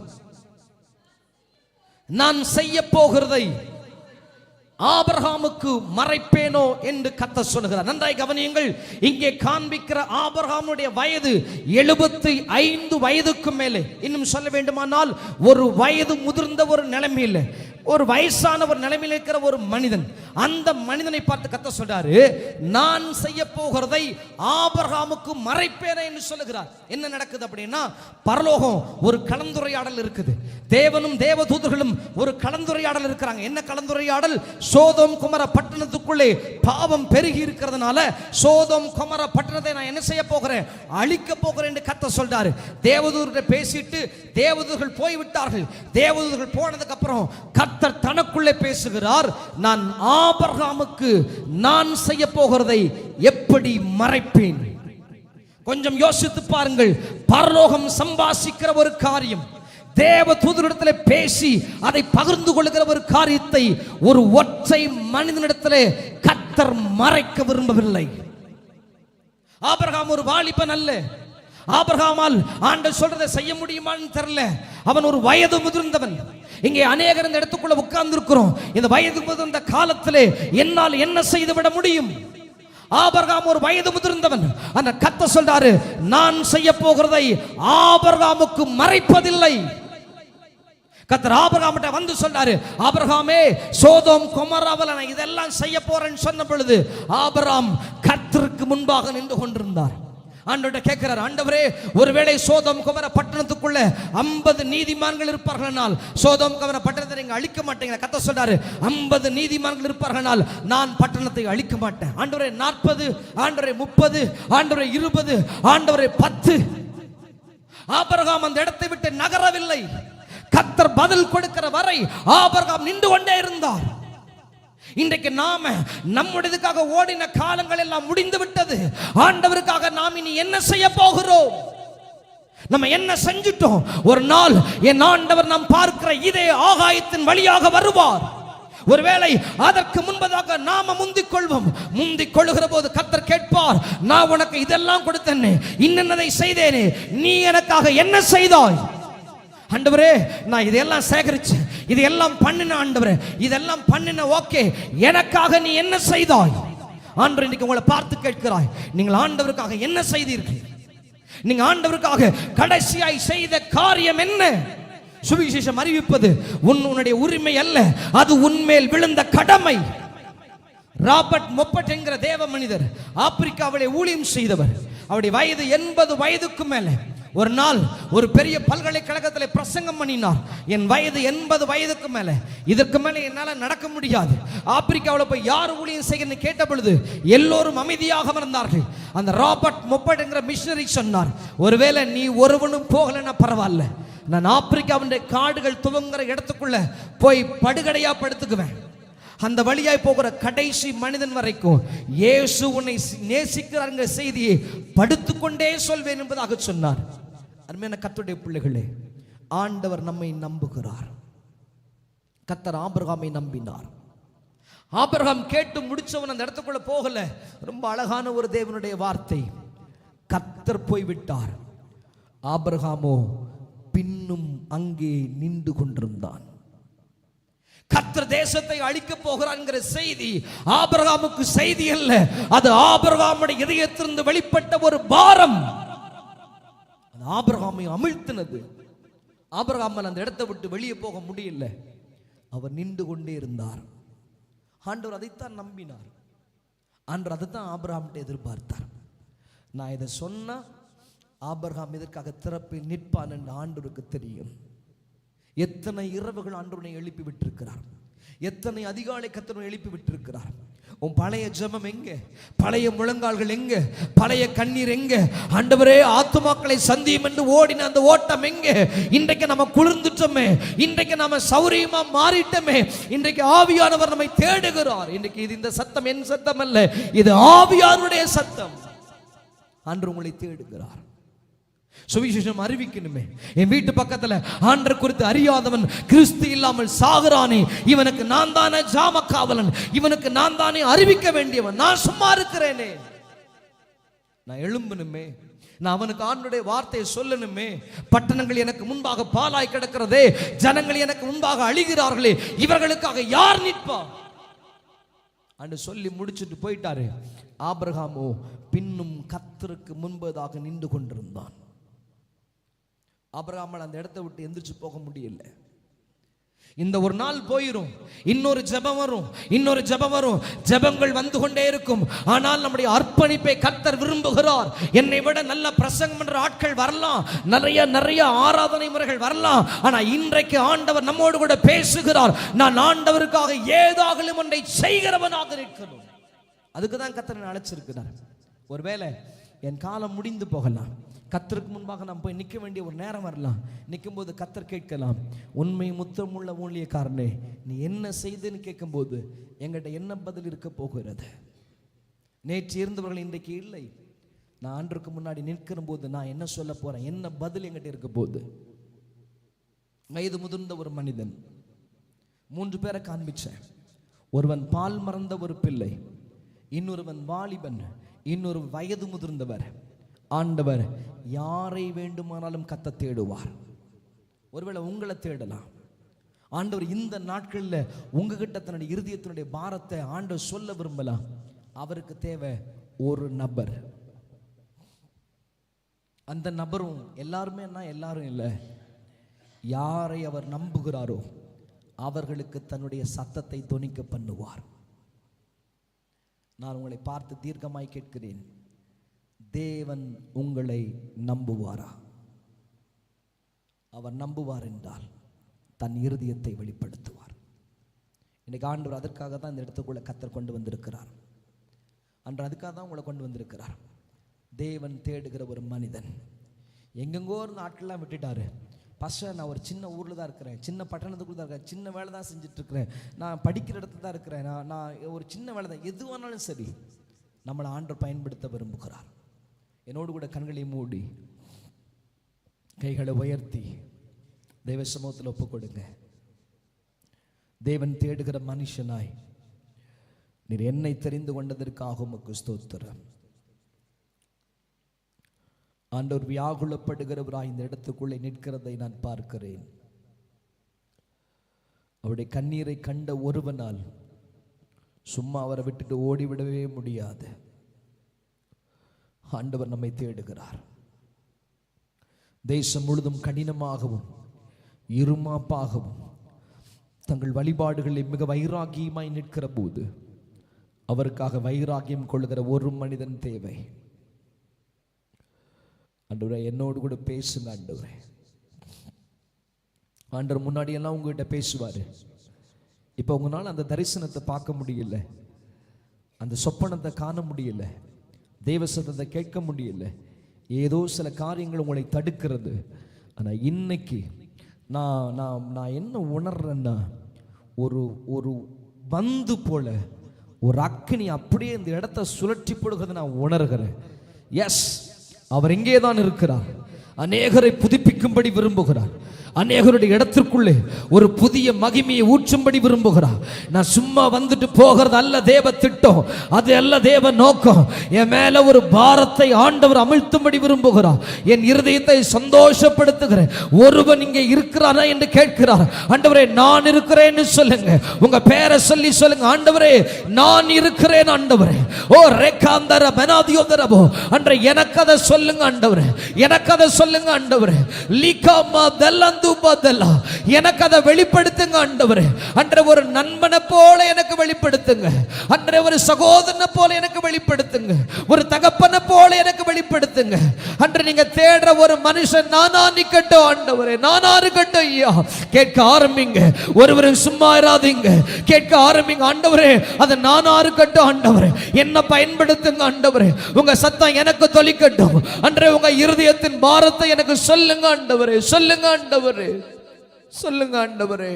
நான் செய்ய போகிறதை ஆபிரகாமுக்கு மறைப்பேனோ என்று கர்த்தர் சொல்லுகிறார். நன்றாய் கவனியுங்கள். இங்கே காண்பிக்கிற ஆபிரகாமுடைய வயது 75 வயதுக்கு மேலே. இன்னும் சொல்ல வேண்டுமானால் ஒரு வயது முதிர்ந்த ஒரு நிலைமையில் ஒரு வயசான ஒரு நிலைமையில் இருக்கிற ஒரு மனிதன், அந்த மனிதனை பார்த்து கர்த்தர் சொல்றாரு, நான் செய்ய போகிறதை ஆபிரகாமுக்கு மறைப்பேனே என்று சொல்லுகிறார். என்ன நடக்குது அப்படின்னா, பரலோகம் ஒரு கலந்துரையாடல் இருக்குது. தேவனும் தேவதூதர்களும் ஒரு கலந்துரையாடல் இருக்கிறாங்க. என்ன கலந்துரையாடல்? சோதோம் குமர பட்டணத்துக்குள்ளே பாவம் பெருகி இருக்கிறதுனால சோதோம் குமர பட்டணத்தை நான் என்ன செய்ய போகிறேன்? அழிக்க போகிறேன் என்று கர்த்தர் சொல்றாரு. தேவதூதர்கள் பேசிட்டு தேவதூதர்கள் போய்விட்டார்கள். தேவதூதர்கள் போனதுக்கு அப்புறம் கர்த்தர் தனக்குள்ளே பேசுகிறார், நான் ஆபிரகாமுக்கு நான் செய்ய போகிறதை எப்படி மறைப்பேன்? கொஞ்சம் யோசித்து பாருங்கள். பரலோகம் சம்பாஷிக்கிற ஒரு காரியம், தேவ தூதரிடத்தில் பேசி அதை பகிர்ந்து கொள்கிற ஒரு காரியத்தை ஒரு ஒற்றை மனிதனிடத்தில் கர்த்தர் மறைக்க விரும்பவில்லை. ஆபிரகாம் ஒரு வாலிபன் அல்ல. ஆபிரகாமால் ஆண்டவர் சொல்றதை செய்ய முடியுமான்னு தெரியல. அவன் ஒரு வயது முதிர்ந்தவன். இங்கே அநேகர் இந்த இடத்துக்குள்ள உட்கார்ந்து இருக்கிறோம். இந்த வயது முதிர்ந்த காலத்திலே என்னால் என்ன செய்து விட முடியும்? ஆபிரகாம் ஒரு வயது முதிர்ந்தவன். அந்த கர்த்தர் சொல்றாரு, நான் செய்ய போகிறதை ஆபிரகாமுக்கு மறைப்பதில்லை. கர்த்தர் ஆபிரகாமிட்ட வந்து சொல்றாரு, ஆபிரகாமே, சோதோம் கொமோராவில் நான் இதெல்லாம் செய்ய போறேன்னு சொன்ன பொழுது ஆபிரகாம் கர்த்தருக்கு முன்பாக நின்று கொண்டிருந்தார். ஆண்டவரே கேட்கிறார், ஆண்டவரே, ஒருவேளை சோதோம் கொமோரா பட்டணத்துக்குள்ள 50 நீதிமான்கள் இருப்பார்களானால் சோதோம் கொமோரா பட்டணத்தை நீங்க அழிக்க மாட்டீங்க. கர்த்தர் சொல்றாரு, 50 நீதிமான்கள் இருப்பார்களானால் நான் பட்டணத்தை அழிக்க மாட்டேன். ஆண்டவரே 40, ஆண்டவரே 30, ஆண்டவரே 20, ஆண்டவரே 10. ஆபிரகாம் அந்த இடத்தை விட்டு நகரவில்லை. கர்த்தர் பதில் கொடுக்கிற வரை ஆபிரகாம் நின்று கொண்டே இருந்தார். இன்றைக்கு நாம நம்முடையதுக்காக ஓடின காலங்கள் எல்லாம் முடிந்து விட்டது. ஆண்டவருக்காக நாம் இனி என்ன செய்ய போகிறோம்? நம்ம என்ன செஞ்சிட்டோம்? ஒரு நாள் என் ஆண்டவர் நாம் பார்க்கிற இதே ஆகாயத்தின் வழியாக வருவார். ஒருவேளை அதற்கு முன்பதாக நாம முந்திக் கொள்வோம். முந்திக் கொள்ளுகிற போது கர்த்தர் கேட்பார், நான் உனக்கு இதெல்லாம் கொடுத்தேனே, இன்னதை செய்தேனே, நீ எனக்காக என்ன செய்தாய்? ஆண்டவரே, நான் இதெல்லாம் சேகரிச்சேன், இதெல்லாம் பண்ணின ஆண்டவரே, இதெல்லாம் பண்ணின, ஓகே, எனக்காக நீ என்ன செய்தாய்? ஆண்டவர் இன்னைக்கு உங்களை பார்த்து கேட்கிறாய், நீங்கள் ஆண்டவருக்காக என்ன செய்தீர்கள்? நீங்க ஆண்டவருக்காக கடைசியாய் செய்த காரியம் என்ன? சுவிசேஷம் அறிவிப்பது உன்னுடைய உரிமை அல்ல, அது உன்மேல் விழுந்த கடமை. ராபர்ட் மொப்பட் என்கிற தேவ மனிதர் ஆப்பிரிக்காவிலே ஊழியம் செய்தவர். அவருடைய வயது 80 வயதுக்கு மேலே. ஒரு நாள் ஒரு பெரிய பல்கலைக்கழகத்தில் பிரசங்கம் பண்ணினார். என் வயது 80 வயதுக்கு மேலே, இதற்கு மேலே என்னால் நடக்க முடியாது. ஆப்பிரிக்காவில் போய் யார் ஊழியம் செய்யணும்னு கேட்ட பொழுது எல்லோரும் அமைதியாக இருந்தார்கள். அந்த ராபர்ட் மொப்பட் என்கிற மிஷனரி சொன்னார், ஒருவேளை நீ ஒருவனும் போகலன்னா பரவாயில்ல, நான் ஆப்பிரிக்காவின் காடுகள் துவங்குற இடத்துக்குள்ள போய் படுகடையா படுத்துக்குவேன். அந்த வழியாய் போகிற கடைசி மனிதன் வரைக்கும் இயேசு உன்னை நேசிக்கிறாங்க செய்தியை படுத்துக்கொண்டே சொல்வேன் என்பதாக சொன்னார். அருமையான கர்த்தருடைய பிள்ளைகளே, ஆண்டவர் நம்மை நம்புகிறார். கர்த்தர் ஆபிரகாமை நம்பினார். ஆபிரகாம் கேட்டு முடிச்சவன் அந்த இடத்துக்குள்ள போகல. ரொம்ப அழகான ஒரு தேவனுடைய வார்த்தை, கர்த்தர் போய்விட்டார், ஆபிரகாமோ பின்னும் அங்கே நின்று கொண்டிருந்தான். கர்த்தர் தேசத்தை அழிக்க போகிறார் என்கிற செய்தி ஆபிரகாமுக்கு செய்தி அல்ல, அது ஆபிரகாமுடைய இதயத்திலிருந்து வெளிப்பட்ட ஒரு பாரம். ஆபிரகாமை அமிழ்த்தினது. ஆபிரகாம் அந்த இடத்தை விட்டு வெளியே போக முடியல, அவர் நின்று கொண்டே இருந்தார். ஆண்டவர் அதைத்தான் நம்பினார். ஆண்டவர் அதைத்தான் ஆபிரகாம்கிட்ட எதிர்பார்த்தார். நான் இதை சொன்னா ஆபிரகாம் இதற்காக திறப்பில் நிற்பான் என்று ஆண்டவருக்கு தெரியும். எத்தனை இரவுகள் ஆண்டவனை எழுப்பி விட்டிருக்கிறார், எத்தனை அதிகாலை கர்த்தரை எழுப்பி விட்டிருக்கிறார். உன் பழைய ஜெபம் எங்க? பழைய முழங்கால்கள் எங்க? பழைய கண்ணீர் எங்க? ஆண்டவரே, ஆத்துமாக்களை சந்தியும் என்று ஓடின அந்த ஓட்டம் எங்க? இன்றைக்கு நம்ம குளிர்ந்துட்டோமே, இன்றைக்கு நம்ம சௌரியமா மாறிட்டோமே, இன்றைக்கு ஆவியானவர் நம்மை தேடுகிறார். இன்றைக்கு இது இந்த சத்தம் என் சத்தம் அல்ல, இது ஆவியானுடைய சத்தம். ஆண்டவர் உங்களை தேடுகிறார். சுவிசேஷம் அறிவிக்கணுமே. என் வீட்டு பக்கத்துல ஆண்டவர் குறித்து அறியாதவன் கிறிஸ்து இல்லாமல் சாகுறானே, இவனுக்கு நான் தானே ஜாமக்காவலன், இவனுக்கு நான் தானே அறிவிக்க வேண்டியவன், நான் சும்மா இருக்கிறேனே. நான் எழும்பணுமே, நான் அவனுக்கு ஆண்டவருடைய வார்த்தையை சொல்லணுமே. பட்டணங்கள் எனக்கு முன்பாக பாலாய் கிடக்கிறதே, ஜனங்கள் எனக்கு முன்பாக அழிகிறார்களே, இவர்களுக்காக யார் நிற்பா? அன்று சொல்லி முடிச்சுட்டு போயிட்டாரு. ஆபிரகாமோ பின்னும் கர்த்தருக்கு முன்பதாக நின்று கொண்டிருந்தான். ஆபிரகாமால் அந்த இடத்தை விட்டு எந்திரிச்சு போக முடியல. இந்த ஒரு நாள் போயிரும், இன்னொரு ஜெபம் வரும், இன்னொரு ஜெபம் வரும், ஜெபங்கள் வந்து கொண்டே இருக்கும். ஆனால் நம்முடைய அர்ப்பணிப்பை கர்த்தர் விரும்புகிறார். என்னை விட நல்ல பிரசங்கம் என்ற ஆட்கள் வரலாம், நிறைய ஆராதனை முறைகள் வரலாம், ஆனா இன்றைக்கு ஆண்டவர் நம்மோடு கூட பேசுகிறார். நான் ஆண்டவருக்காக ஏதாகலும் ஒன்றை செய்கிறவனாக இருக்கணும். அதுக்கு தான் கர்த்தர் அழைச்சிருக்கிறார். ஒருவேளை என் காலம் முடிந்து போகலாம், கர்த்தருக்கு முன்பாக நாம் போய் நிற்க வேண்டிய ஒரு நேரம் வரலாம். நிற்கும் போது கர்த்தர் கேட்கலாம், உண்மை முத்தமுள்ள ஊழியக்காரனே நீ என்ன செய்துன்னு கேட்கும்போது எங்கிட்ட என்ன பதில் இருக்க போகிறது? நேற்று இருந்தவர்கள் இன்றைக்கு இல்லை. நான் ஆண்டவருக்கு முன்னாடி நிற்கிற போது நான் என்ன சொல்ல போறேன், என்ன பதில் எங்கிட்ட இருக்க போகுது? வயது முதிர்ந்த ஒரு மனிதன், 3 பேரை காண்பிச்சேன். ஒருவன் பால் மறந்த ஒரு பிள்ளை, இன்னொருவன் வாலிபன், இன்னொரு வயது முதிர்ந்தவர். ஆண்டவர் யாரை வேண்டுமானாலும் கத்த தேடுவார். ஒருவேளை உங்களை தேடலாம். ஆண்டவர் இந்த நாட்களில் உங்ககிட்ட தன்னுடைய இருதயத்தினுடைய பாரத்தை ஆண்டவர் சொல்ல விரும்பலாம். அவருக்கு தேவை ஒரு நபர். அந்த நபரும் எல்லாருமே எல்லாரும் இல்லை, யாரை அவர் நம்புகிறாரோ அவர்களுக்கு தன்னுடைய சத்தத்தை தொனிக்க பண்ணுவார். நான் உங்களை பார்த்து தீர்க்கமாய் கேட்கிறேன், தேவன் உங்களை நம்புவாரா? அவர் நம்புவார் என்றால் தன் இருதயத்தை வெளிப்படுத்துவார். இன்னைக்கு ஆண்டவர் அதற்காக தான் இந்த இடத்துக்குள்ள கர்த்தர் கொண்டு வந்திருக்கிறார். அன்று அதுக்காக தான் உங்களை கொண்டு வந்திருக்கிறார். தேவன் தேடுகிற ஒரு மனிதன். எங்கெங்கோ இருந்து ஆட்கள்லாம் விட்டுட்டாரு. பாஸ்டர், நான் ஒரு சின்ன ஊரில் தான் இருக்கிறேன், சின்ன பட்டணத்துக்குள்ள தான் இருக்கிறேன், சின்ன வேலை தான் செஞ்சுட்டு இருக்கிறேன், நான் படிக்கிற இடத்துல தான் இருக்கிறேன், நான் ஒரு சின்ன வேலை தான், எதுவானாலும் சரி நம்மளை ஆண்டவர் பயன்படுத்த விரும்புகிறார். என்னோடு கூட கண்களை மூடி கைகளை உயர்த்தி தெய்வ சமூகத்தில் ஒப்பு கொடுங்க. தேவன் தேடுகிற மனுஷனாய் நீர் என்னை தெரிந்து கொண்டதற்காக உமக்கு ஸ்தோத்திரம். ஆண்டவர் வியாகுலப்படுகிறவராய் இந்த இடத்துக்குள்ளே நிற்கிறதை நான் பார்க்கிறேன். அவருடைய கண்ணீரை கண்ட ஒருவனால் சும்மா அவரை விட்டுட்டு ஓடிவிடவே முடியாது. ஆண்டவர் நம்மை தேடுகிறார். தேசம் முழுதும் கடினமாகவும் இருமாப்பாகவும் தங்கள் வழிபாடுகளில் மிக வைராகியமாய் நிற்கிற போது அவருக்காக வைராகியம் கொள்ளுகிற ஒரு மனிதன் தேவை. ஆண்டவரே, என்னோடு கூட பேசுங்க ஆண்டவரே. ஆண்டவர் முன்னாடியெல்லாம் உங்ககிட்ட பேசுவார். இப்போ உங்களால் அந்த தரிசனத்தை பார்க்க முடியல, அந்த சொப்பனத்தை காண முடியல, தேவ சத்தத்தை கேட்க முடியல, ஏதோ சில காரியங்கள் உங்களை தடுக்கிறது. ஆனால் இன்னைக்கு நான் என்ன உணர்றேன்னா, ஒரு பந்து போல ஒரு அக்கினி அப்படியே இந்த இடத்தை சுழற்றி போடுகிறத நான் உணர்கிறேன். எஸ், அவர் எங்கே தான் இருக்கிறார். அநேகரை புதுப்பிக்கும்படி விரும்புகிறார். அநேகருடைய இடத்திற்குள்ளே ஒரு புதிய மகிமையை ஊற்றும்படி விரும்புகிறார். நான் சும்மா வந்துட்டு போகிறது அல்ல தேவ திட்டம், அது அல்ல தேவ நோக்கம். என் மேல ஒரு பாரத்தை ஆண்டவர் அமிழ்த்தும்படி விரும்புகிறார். என் இருதயத்தை சந்தோஷப்படுத்துகிறேன். ஒருவன் இங்கே இருக்கிறாரா என்று கேட்கிறார். ஆண்டவரே, நான் இருக்கிறேன்னு சொல்லுங்க. உங்க பேரை சொல்லி சொல்லுங்க. ஆண்டவரே, நான் இருக்கிறேன். ஆண்டவரே, ஓ ரேகாந்தர பனாதியோதரபோ, அன்றை எனக்கு அதை சொல்லுங்க ஆண்டவரே, எனக்கு அதை சொல்லுங்க ஆண்டவரே. லீகாமா தெல்லன் எனக்கு அதை வெளிப்படுத்துங்க ஆண்டவரே. அன்றைய ஒரு நண்பனை போல எனக்கு வெளிப்படுத்துங்க. அன்றைய ஒரு சகோதரனை போல எனக்கு வெளிப்படுத்துங்க. ஒரு தகப்பனை போல எனக்கு வெளிப்படுத்துங்க. அன்று நீங்க தேடுற ஒரு மனுஷன் நானா நிக்கட்டும் ஆண்டவரே, நானா இருக்கட்டும் ஐயா. கேட்க ஆரம்பிங்க. ஒருவரும் சும்மா இராதீங்க, கேட்க ஆரம்பிங்க. ஆண்டவரே, அது நானா இருக்கட்டும் ஆண்டவரே, என்ன பயன்படுத்துங்க ஆண்டவரே. உங்க சத்தம் எனக்கு தொலிக்கட்டும். அன்றைய உங்க இருதயத்தின் பாரத்தை எனக்கு சொல்லுங்க ஆண்டவரே, சொல்லுங்க ஆண்டவரே, சொல்லுங்க ஆண்டவரே.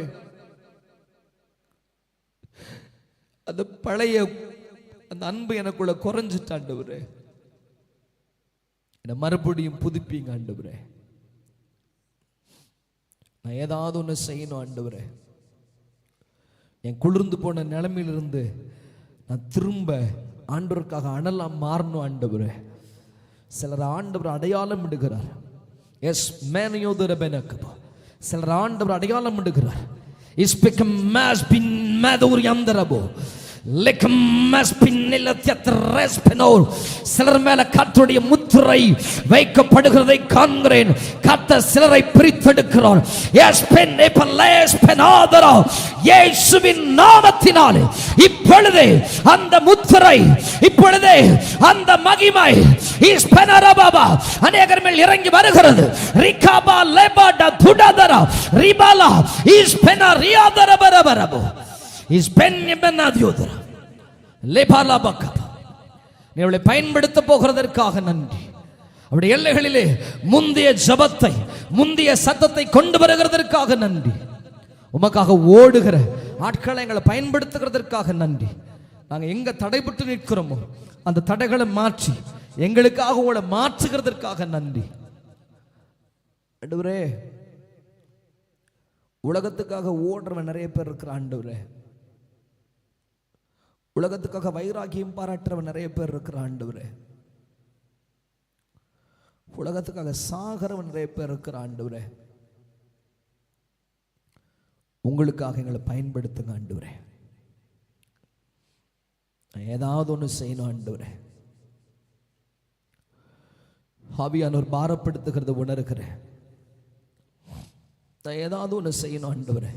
அந்த பழைய அந்த அன்பு எனக்குள்ள குறைஞ்சிட்டு ஆண்டவரே, என்ன மறுபடியும் புதுப்பிங்க ஆண்டவரே. நான் ஏதாவது ஒன்று செய்யணும் ஆண்டவரே. என் குளிர்ந்து போன நிலைமையிலிருந்து நான் திரும்ப ஆண்டவருக்காக அனலா மாறணும் ஆண்டவரே. சிலர் ஆண்டவர் அடையாளம் இடுகிறார். எஸ் மேனையோதர பெனக்கபா, சிலர் ஆண்டவர் அடையாளம் இடுகிறார். சிலர் மேல கர்த்தருடைய முத்திரை வைக்கப்படுகிறதை காண்கிறேன். கர்த்தர் சிலரை பிரித்தெடுக்கிறார். இயேசுவின் நாமத்தினாலே இப்பொழுதே அந்த முத்திரை, இப்பொழுதே அந்த மகிமை அநேகர் மேல் இறங்கி வருகிறது. ரிகாபா லெபாடா துடதரா ரிபாலா இஸ்பெனா ரியாதர பரபரபோ இஸ்பென்யபனாதியோதரா லெபாலா பக்கபா. நீ அவளை பயன்படுத்த போகிறதற்காக நன்றி. அவருடைய எல்லைகளிலே முந்திய ஜபத்தை, முந்திய சத்தத்தை கொண்டு வருகிறதற்காக நன்றி. உமக்காக ஓடுகிற ஆட்களை எங்களை பயன்படுத்துகிறதற்காக நன்றி. நாங்கள் எங்க தடைபட்டு நிற்கிறோமோ அந்த தடைகளை மாற்றி எங்களுக்காக உங்களை மாற்றுகிறதற்காக நன்றி. ஆண்டவரே, உலகத்துக்காக ஓடுறவன் நிறைய பேர் இருக்கிற ஆண்டவரே. உலகத்துக்காக வைராக்கியம் பாராட்டுறவன் நிறைய பேர் இருக்கிற ஆண்டவரே. உலகத்துக்காக சாகிறவன் நிறைய பேர் இருக்கிற ஆண்டவரே. உங்களுக்காக எங்களை பயன்படுத்துங்க ஆண்டவரே. ஏதாவது ஒன்று செய்யணும் ஆண்டவரே. ஆவியானவர் பாரப்படுத்துகிறத உணர்கிறேன். ஏதாவது ஒன்று செய்யணும் ஆண்டவரே.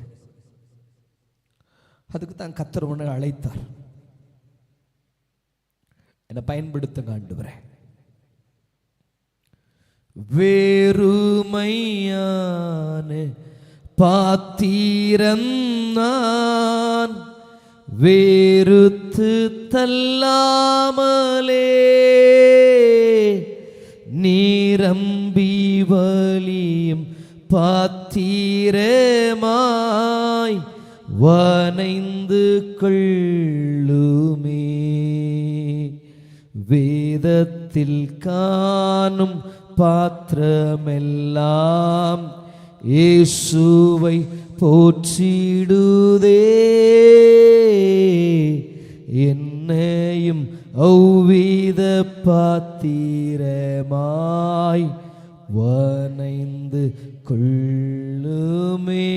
அதுக்கு தான் கர்த்தர் உன்னை அழைத்தார். என்னை பயன்படுத்துங்க ஆண்டவரே. வேறுமையான பாத்திரம் நான் வேறுத்து தள்ளாமலே நீரம்பி வலியும் பாத்திரமாய் வனைந்து கொள்ளுமே. வேதத்தில் காணும் பாத்திரமெல்லாம் இயேசுவை போற்றிடுதே. என்னையும் அவ்வித பாத்திரமாய் வனைந்து கொள்ளுமே.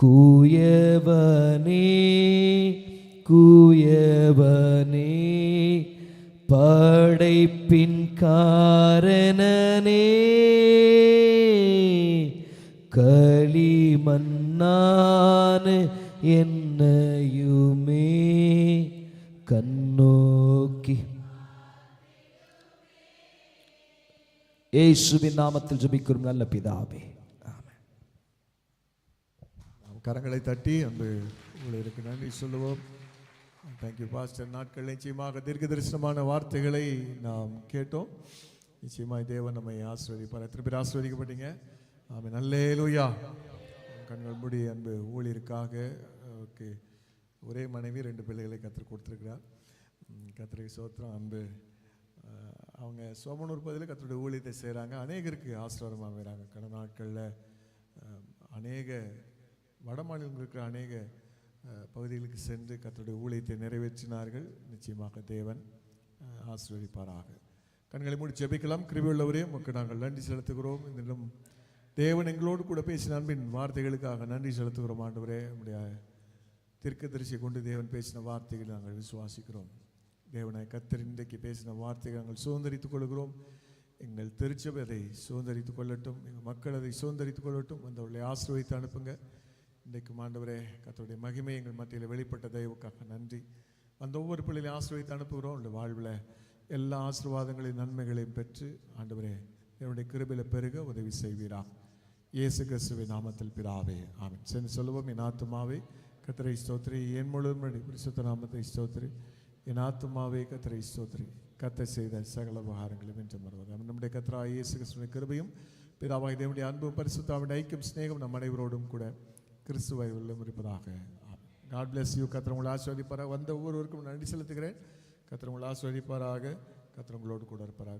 கூயவனே கூயவனே படைப்பின் காரணனே களிமண்ணான என்னையுமே கண்ணோக்கி இயேசுவின் நாமத்தில் ஜெபிக்கிறோம் நல்ல பிதாவே. ஆமென். நாம் கரங்களை தட்டி அன்பு உங்களுக்கு நன்றி சொல்லுவோம். Thank you pastor. நாட்கள் நிச்சயமாக தீர்க்க தரிசனமான வார்த்தைகளை நாம் கேட்டோம். நிச்சயமாக தேவன் நம்மை ஆசீர்வதிப்பார். எத்தனை பேர் ஆசீர்வதிக்கப்பட்டீங்க? ஆமென். அல்லேலூயா. கண்கள் மூடி அன்பு ஊழியருக்காக ஓகே ஒரே மனைவி 2 பிள்ளைகளை கர்த்தர் கொடுத்துருக்கிறார். கர்த்தருக்கு ஸ்தோத்திரம். அன்பு அவங்க சோமனூர் பகுதியில் கர்த்தருடைய ஊழியத்தை செய்கிறாங்க. அநேகருக்கு ஆசீர்வாதமாக அமைகிறாங்க. கடந்த நாட்களில் அநேக வட மாநிலங்கள் இருக்கிற அநேக பகுதிகளுக்கு சென்று கர்த்தருடைய ஊழியத்தை நிறைவேற்றினார்கள். நிச்சயமாக தேவன் ஆசீர்வதிப்பாராக. கண்களை மூடி ஜெபிக்கலாம். கிருபையுள்ளவரே, உமக்கு நாங்கள் நன்றி செலுத்துகிறோம். இந்த தேவன் எங்களோடு கூட பேசின அன்பின் வார்த்தைகளுக்காக நன்றி செலுத்துகிறோம். ஆண்டவரே, உம்முடைய தீர்க்கதரிசியை கொண்டு தேவன் பேசின வார்த்தைகளை நாங்கள் விசுவாசிக்கிறோம். தேவனை கர்த்தர் இன்றைக்கு பேசின வார்த்தைகளை நாங்கள் சுதந்திரித்துக் கொள்கிறோம். எங்கள் திருச்சபை அதை சுதந்திரித்துக் கொள்ளட்டும். எங்கள் மக்கள் அதை சுதந்திரித்துக் கொள்ளட்டும். வந்தவர்களை ஆசீர்வதித்து அனுப்புங்க. இன்றைக்கு ஆண்டவரே, கர்த்தருடைய மகிமை எங்கள் மத்தியில் வெளிப்பட்ட தயவுக்காக நன்றி. அந்த ஒவ்வொரு பிள்ளைகளையும் ஆசீர்வதித்து அனுப்புகிறோம். உங்களுடைய வாழ்வில் எல்லா ஆசீர்வாதங்களையும் நன்மைகளையும் பெற்று ஆண்டவரே என்னுடைய கிருபையில் பெருக உதவி செய்வீரா. இயேசு கிறிஸ்துவின் நாமத்தில் பிதாவே, ஆமென். சென்று சொல்லுவோம். என் ஆத்துமாவே கர்த்தரை ஸ்தோத்திரி, என் முழுவதும் பரிசுத்த நாமத்தை ஸ்தோத்திரி. என் ஆத்துமாவே கர்த்தரை ஸ்தோத்திரி, கர்த்தர் செய்த சகல உபகாரங்களும் என்று மறவாதே. நம்முடைய கர்த்தராகிய இயேசு கிறிஸ்துவின் கிருபையும் பிதாவாகிய தேவனுடைய அன்பும் பரிசுத்தாவின் ஐக்கியம் சிநேகம் நம் அனைவரோடும் கூட கிறிஸ்துவை உள்ளம் இருப்பதாக. God bless you. கர்த்தர் உங்களை ஆசீர்வதிப்பாராக. வந்த ஒவ்வொருவருக்கும் நன்றி செலுத்துகிறேன். கர்த்தர் உங்களை ஆசீர்வதிப்பாராக. கர்த்தர் உங்களோடு கூட இருப்பாராக.